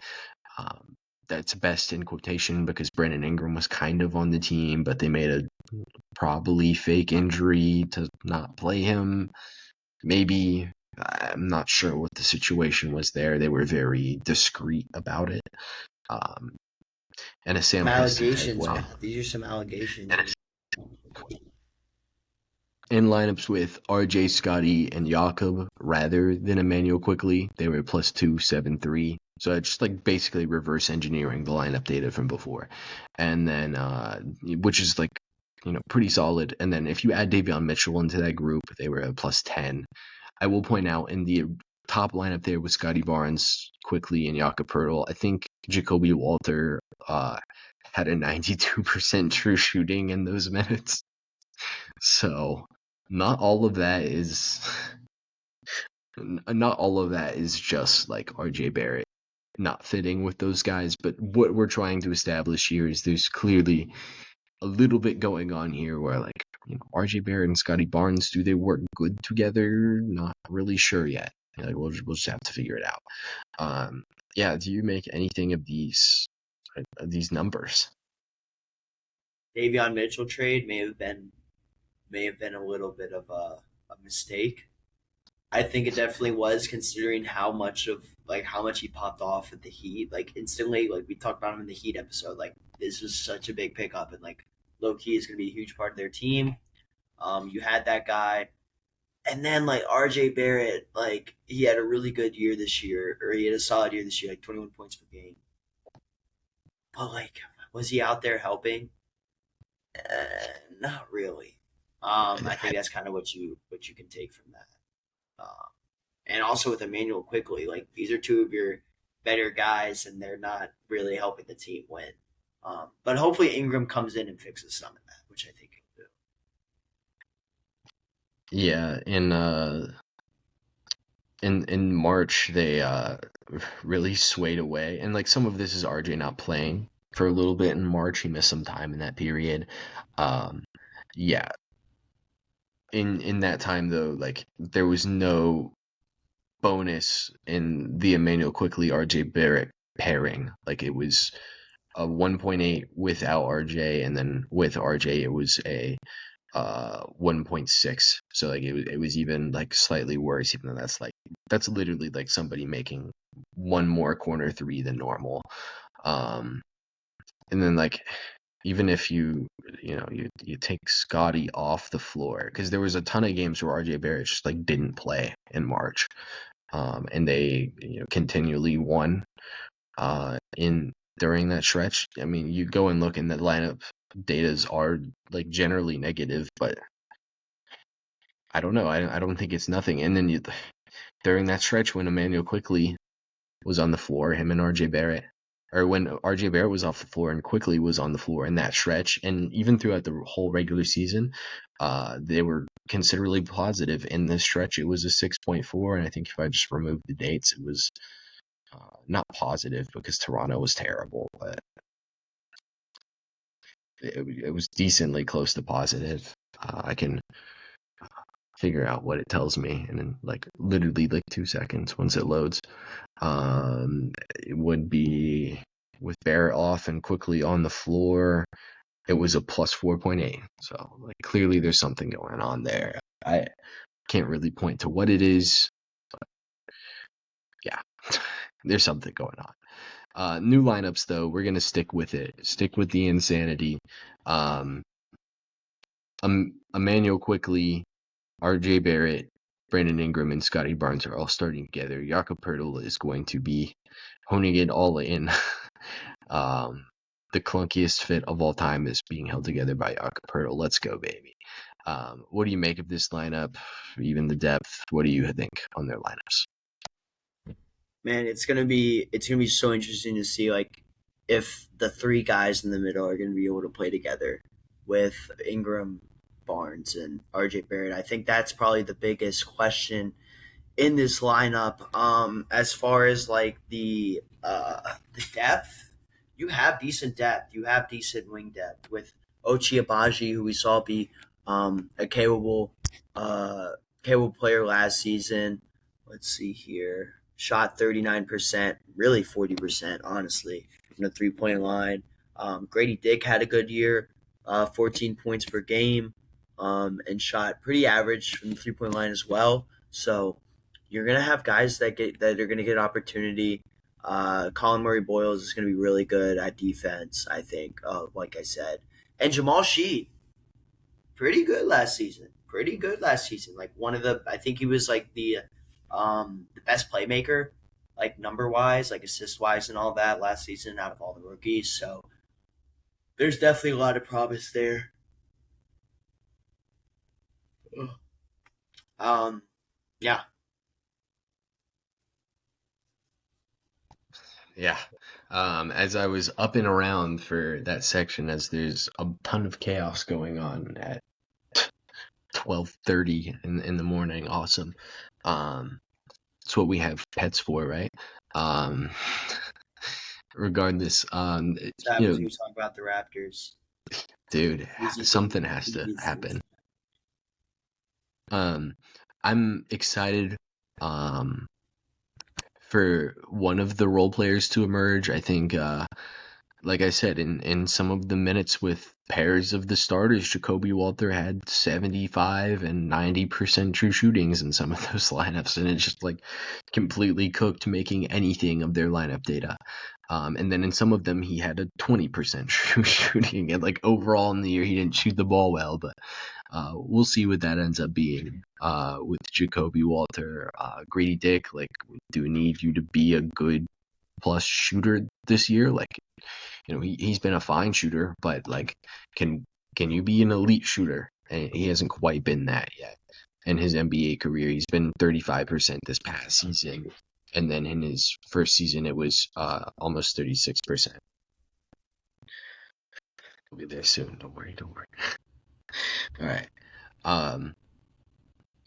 That's best in quotation because Brandon Ingram was kind of on the team, but they made a probably fake injury to not play him. Maybe. I'm not sure what the situation was there. They were very discreet about it. And a Sam allegations, man. These are some allegations. In lineups with RJ, Scotty, and Jakob rather than Emmanuel Quickly, they were plus 273. So it's just like basically reverse engineering the lineup data from before. And then, which is like, pretty solid. And then if you add Davion Mitchell into that group, they were a plus 10. I will point out in the top lineup there with Scotty Barnes, Quickly, and Jakob Pertl, I think Jacoby Walter had a 92% true shooting in those minutes. So not all of that is just like RJ Barrett not fitting with those guys, but what we're trying to establish here is there's clearly a little bit going on here where like RJ Barrett and Scotty Barnes, do they work good together? Not really sure yet. Like we'll just have to figure it out. Yeah, do you make anything of these numbers? Davion Mitchell trade may have been a little bit of a mistake. I think it definitely was, considering how much he popped off at the Heat, like instantly. Like we talked about him in the Heat episode. Like this was such a big pickup, and like low key is going to be a huge part of their team. You had that guy, and then like RJ Barrett, like he had a really good year this year, or he had a solid year this year, like 21 points per game. But like, was he out there helping? Not really. I think that's kind of what you can take from that. And also with Emmanuel Quickly, like these are two of your better guys, and they're not really helping the team win. But hopefully Ingram comes in and fixes some of that, which I think he'll do. Yeah, in March they really swayed away, and like some of this is RJ not playing for a little bit in March. He missed some time in that period. Yeah. In that time though, like there was no bonus in the Emmanuel Quickly RJ Barrett pairing. Like it was a 1.8 without RJ, and then with RJ it was a 1.6. So like it was even like slightly worse, even though that's literally like somebody making one more corner three than normal. And then like even if you take Scotty off the floor, because there was a ton of games where RJ Barrett just like didn't play in March, and they continually won during that stretch. I mean, you go and look, and the lineup datas are like generally negative, but I don't know. I don't think it's nothing. And then during that stretch when Emmanuel Quickly was on the floor, him and RJ Barrett, or when RJ Barrett was off the floor and Quickly was on the floor in that stretch, and even throughout the whole regular season, they were considerably positive. In this stretch, it was a 6.4, and I think if I just removed the dates, it was not positive because Toronto was terrible, but it was decently close to positive. I can figure out what it tells me, and then literally 2 seconds once it loads. It would be with Barrett off and Quickly on the floor. It was a plus 4.8. So clearly there's something going on there. I can't really point to what it is, but yeah, there's something going on. New lineups though, we're gonna stick with it. Stick with the insanity. Emmanuel Quickly, RJ Barrett, Brandon Ingram, and Scotty Barnes are all starting together. Jakob Poeltl is going to be honing it all in. The clunkiest fit of all time is being held together by Jakob Poeltl. Let's go, baby. What do you make of this lineup? Even the depth. What do you think on their lineups? Man, it's gonna be so interesting to see if the three guys in the middle are gonna be able to play together with Ingram, Barnes, and RJ Barrett. I think that's probably the biggest question in this lineup. As far as the depth, you have decent depth. You have decent wing depth with Ochi Abaji, who we saw be a capable player last season. Let's see here. Shot 39%, really 40%, honestly, from the 3 point line. Grady Dick had a good year, 14 points per game, and shot pretty average from the 3 point line as well. So you're gonna have guys that are gonna get opportunity. Colin Murray Boyles is gonna be really good at defense, I think. Like I said, and Jamal Sheed, pretty good last season. Pretty good last season. Like one of the, I think he was the best playmaker, like number wise, like assist wise, and all that last season out of all the rookies. So there's definitely a lot of promise there. Yeah. Yeah. As I was up and around for that section, as there's a ton of chaos going on at 12:30 in the morning. Awesome. It's what we have pets for, right? Um, regardless, What happens when you talk about the Raptors? dude, Easy thing. something has to Easy happen. things. I'm excited for one of the role players to emerge. I think like I said, in some of the minutes with pairs of the starters, Jacoby Walter had 75 and 90% true shootings in some of those lineups, and it just completely cooked making anything of their lineup data. And then in some of them, he had a 20% true shooting, and overall in the year, he didn't shoot the ball well, but we'll see what that ends up being with Jacoby Walter. Grady Dick, do we need you to be a good plus shooter this year? He's been a fine shooter, but can you be an elite shooter? And he hasn't quite been that yet. In his NBA career, he's been 35% this past season, and then in his first season, it was almost 36%. We'll be there soon. Don't worry. All right.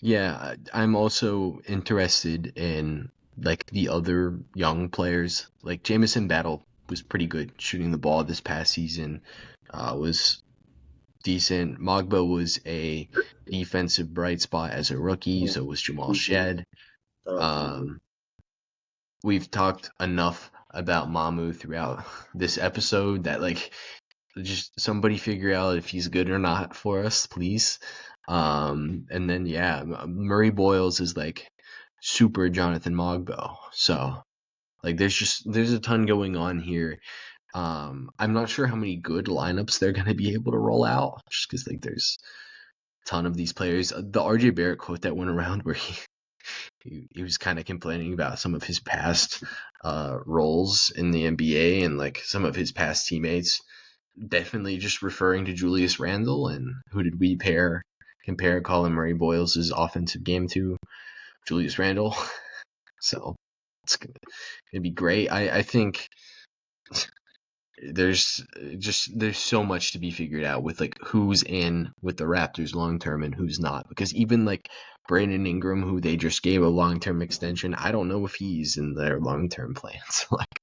Yeah, I'm also interested in the other young players. Jamison Battle was pretty good shooting the ball this past season. Was decent. Mogba was a defensive bright spot as a rookie. So was Jamal Shed. We've talked enough about Mamu throughout this episode that just somebody figure out if he's good or not for us, please. And then Murray Boyles is super Jonathan Mogbo. So there's a ton going on here. I'm not sure how many good lineups they're gonna be able to roll out, just because there's a ton of these players. The RJ Barrett quote that went around where he was kind of complaining about some of his past roles in the NBA and some of his past teammates. Definitely just referring to Julius Randle and who did we pair compare Colin Murray-Boyles' offensive game to Julius Randle. So it's going to be great. I think there's so much to be figured out with like who's in with the Raptors long term and who's not, because even like Brandon Ingram, who they just gave a long-term extension, I don't know if he's in their long-term plans. Like,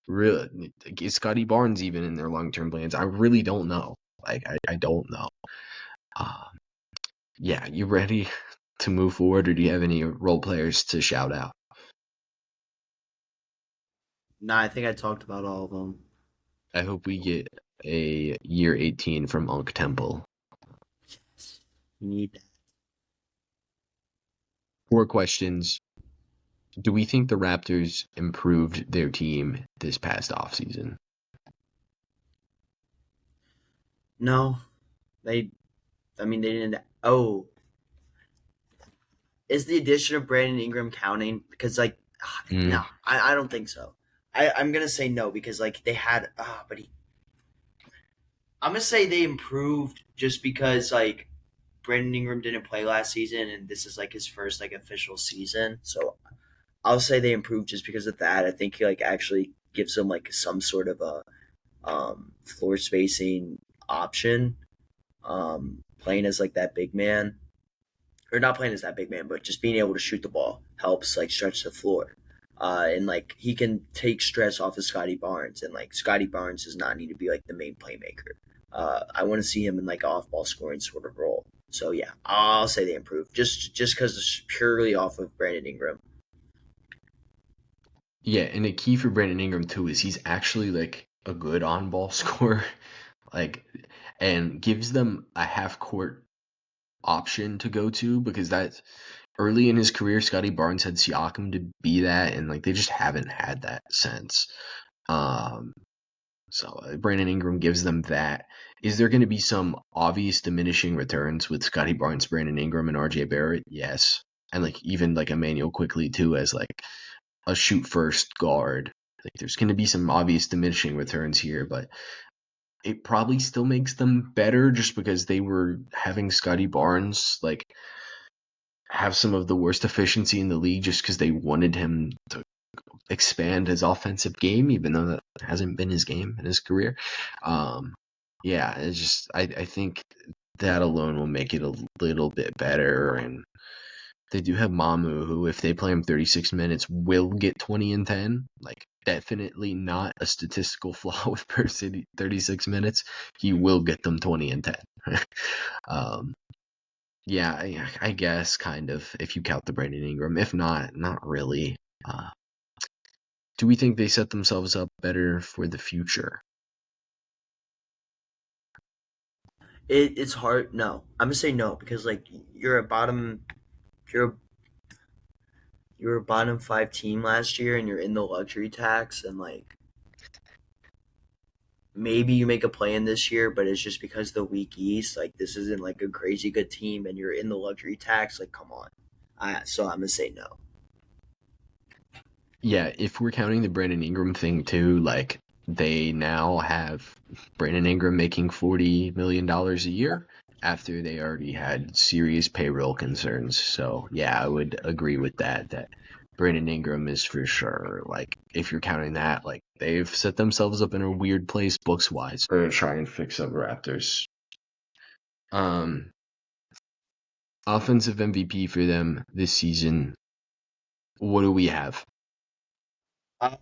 really, is Scotty Barnes even in their long-term plans? I really don't know. Like, I don't know. Yeah, you ready to move forward, or do you have any role players to shout out? Nah, I think I talked about all of them. I hope we get a year 18 from Unk Temple. You need that. 4 questions. Do we think the Raptors improved their team this past offseason? No, they. I mean, they didn't. Oh, is the addition of Brandon Ingram counting? Because like, no, Mm, I don't think so. I'm gonna say no because like they had. But I'm gonna say they improved just because like Brandon Ingram didn't play last season and this is like his first like official season. So I'll say they improved just because of that. I think he like actually gives them like some sort of a floor spacing option. Playing as like that big man, or not playing as that big man, but just being able to shoot the ball helps like stretch the floor. And like he can take stress off of Scotty Barnes, and like Scotty Barnes does not need to be like the main playmaker. I want to see him in like off ball scoring sort of role. So yeah, I'll say they improved just because it's purely off of Brandon Ingram. yeah, and the key for Brandon Ingram too is he's actually like a good on-ball scorer, like, and gives them a half-court option to go to, because that's early in his career, Scotty Barnes had Siakam to be that, and like they just haven't had that since. Um, so Brandon Ingram gives them that. Is there going to be some obvious diminishing returns with Scotty Barnes, Brandon Ingram, and RJ Barrett? Yes, and like even like Emmanuel quickly too as like a shoot first guard. Like there's going to be some obvious diminishing returns here, but it probably still makes them better just because they were having Scotty Barnes like have some of the worst efficiency in the league just because they wanted him to expand his offensive game, even though that hasn't been his game in his career. Yeah, it's just I think that alone will make it a little bit better. And they do have Mamu, who if they play him 36 minutes will get 20 and 10. Like definitely not a statistical flaw with per 36 minutes. He will get them 20 and 10. um, yeah, I guess kind of if you count the Brandon Ingram. If not, not really. Uh, do we think they set themselves up better for the future? It's hard. No, I'm gonna say no because like you're a, you're a bottom five team last year and you're in the luxury tax and like maybe you make a play in this year, but it's just because the weak East. Like this isn't like a crazy good team, and you're in the luxury tax. Like, come on. So I'm gonna say no. Yeah, if we're counting the Brandon Ingram thing too, like they now have Brandon Ingram making $40 million a year after they already had serious payroll concerns. So yeah, I would agree with that. That Brandon Ingram is for sure, like if you're counting that, like they've set themselves up in a weird place books wise to try and fix up Raptors. Um, Offensive MVP for them this season. What do we have? Uh,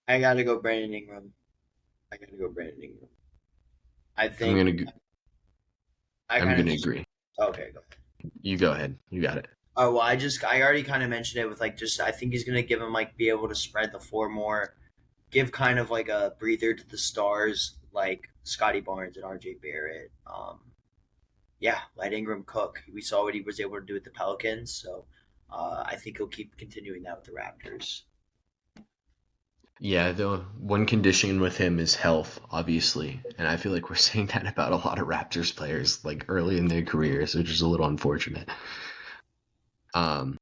I gotta go Brandon Ingram. I gotta go Brandon Ingram. I I'm think gonna I I'm kind of gonna just agree. okay. Go ahead. You go ahead. You got it. Oh well, I already kind of mentioned it with like just I think he's gonna give him like be able to spread the floor more, give kind of like a breather to the stars like Scotty Barnes and RJ Barrett. Yeah, let Ingram cook. We saw what he was able to do with the Pelicans, so I think he'll keep continuing that with the Raptors. Yeah, the one condition with him is health, obviously. And I feel like we're saying that about a lot of Raptors players like early in their careers, which is a little unfortunate. Um,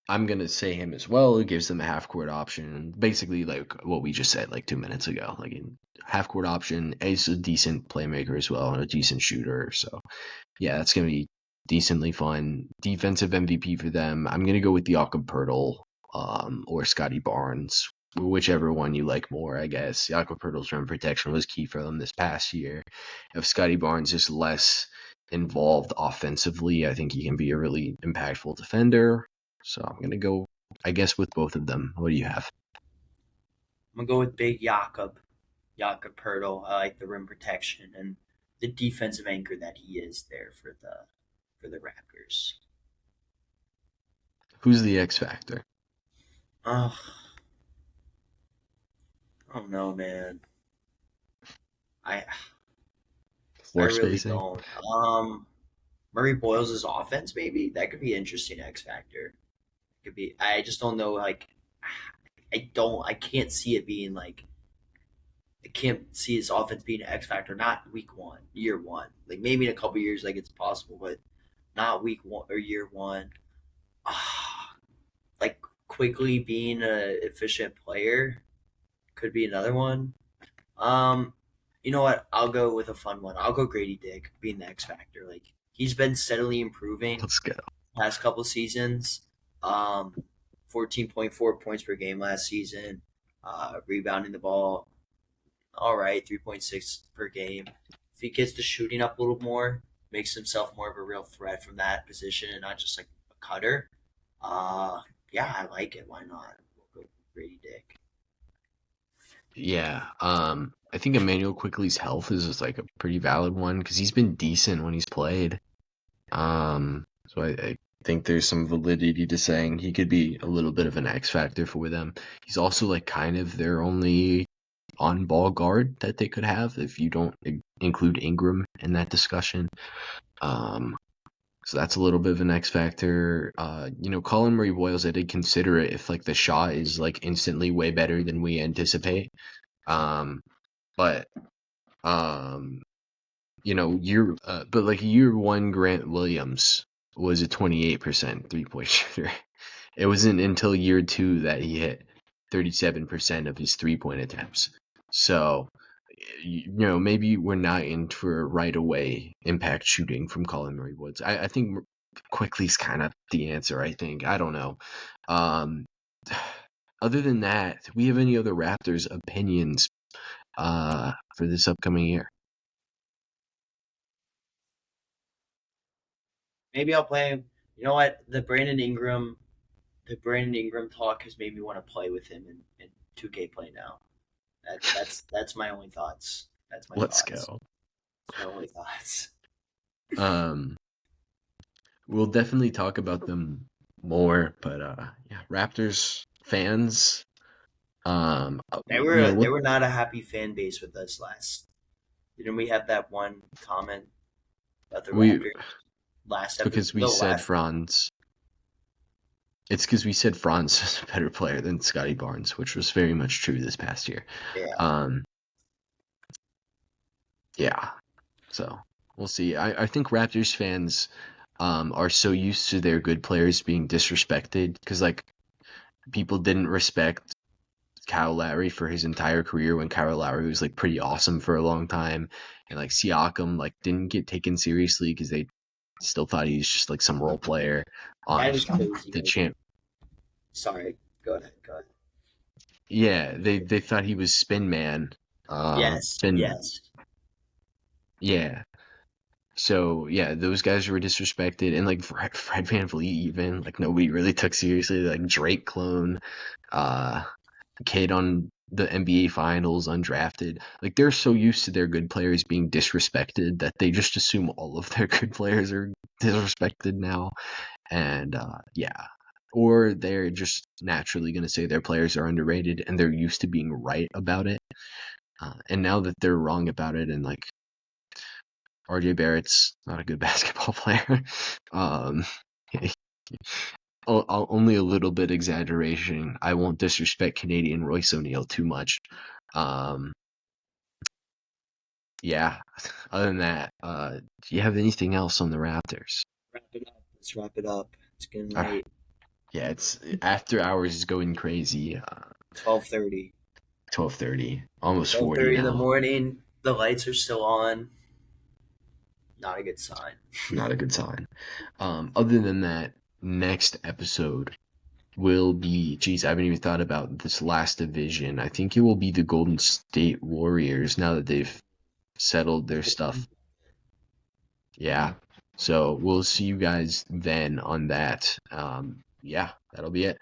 I'm gonna say him as well. It gives them a half court option, basically like what we just said like 2 minutes ago. Like in half court option, is a decent playmaker as well and a decent shooter. So yeah, that's gonna be decently fun. Defensive MVP for them. I'm gonna go with Jakob Pertl, or Scotty Barnes, whichever one you like more, I guess. Jakob Pertl's rim protection was key for them this past year. If Scotty Barnes is less involved offensively, I think he can be a really impactful defender. So I'm gonna go, I guess, with both of them. What do you have? I'm gonna go with Big Jakob Pertl. I like the rim protection and the defensive anchor that he is there for the Raptors. Who's the X factor? Oh, I don't know, man. I I Floor really spacing? don't. Murray Boyles' offense, maybe that could be interesting X factor. Could be. I just don't know. Like, I don't. I can't see it being like. I can't see his offense being an X factor. Not week one, year one. Like maybe in a couple years, like it's possible, but not week one or year one. Like quickly being an efficient player could be another one. Um, you know what? I'll go with a fun one. I'll go Grady Dick being the X factor. Like he's been steadily improving Let's go. past couple seasons. Um, 14.4 points per game last season. Rebounding the ball, all right, 3.6 per game. If he gets the shooting up a little more, makes himself more of a real threat from that position and not just like a cutter. Uh, yeah, I like it. Why not? We'll go Grady Dick. Yeah, I think Emmanuel Quickly's health is just like a pretty valid one because he's been decent when he's played. So I think there's some validity to saying he could be a little bit of an X factor for them. He's also like kind of their only on-ball guard that they could have if you don't include Ingram in that discussion. Um, so that's a little bit of an X factor. Colin Murray Boyles, I did consider it if like the shot is like instantly way better than we anticipate. Um, but um, but like year one Grant Williams was a 28% 3-point shooter. It wasn't until year two that he hit 37% of his 3-point attempts. So, maybe we're not in for right away impact shooting from Colin Murray Woods. I think Quickly's kind of the answer, I think. I don't know. Um, Other than that, do we have any other Raptors opinions for this upcoming year? Maybe I'll play him. You know what? The Brandon Ingram talk has made me want to play with him in 2K play now. That's my only thoughts. That's my Let's thoughts. go. That's my only thoughts. Um, we'll definitely talk about them more, but yeah, Raptors fans, They were not a happy fan base with us last. Didn't we have that one comment about the we Raptors last it's episode? because we No, said last. Franz. It's because we said Franz is a better player than Scotty Barnes, which was very much true this past year. Yeah, Um, yeah, so we'll see. I think Raptors fans are so used to their good players being disrespected because like people didn't respect Kyle Lowry for his entire career when Kyle Lowry was like pretty awesome for a long time, and like Siakam like didn't get taken seriously because they still thought he was just like some role player on that is crazy. the Like, champ. sorry, go ahead. Go ahead. Yeah, they thought he was Spin Man. Yes, Spin. yes. Yeah. So yeah, those guys were disrespected, and like Fred VanVleet even like nobody really took seriously. Like Drake clone, uh, kid on the NBA Finals, undrafted. Like they're so used to their good players being disrespected that they just assume all of their good players are disrespected now. And yeah, or they're just naturally going to say their players are underrated, and they're used to being right about it. And now that they're wrong about it, and like RJ Barrett's not a good basketball player, um, only a little bit exaggeration. I won't disrespect Canadian Royce O'Neal too much. Um, yeah. Other than that, do you have anything else on the Raptors? Wrap it up. Let's wrap it up. It's getting All right. late. Yeah, it's after hours is going crazy. 12:30. 12:30, almost 40 12:30 in the now. morning. The lights are still on. Not a good sign. Not a good sign. Other than that, next episode will be, geez, I haven't even thought about this last division. I think it will be the Golden State Warriors now that they've settled their stuff. Yeah. So we'll see you guys then on that. Yeah, that'll be it.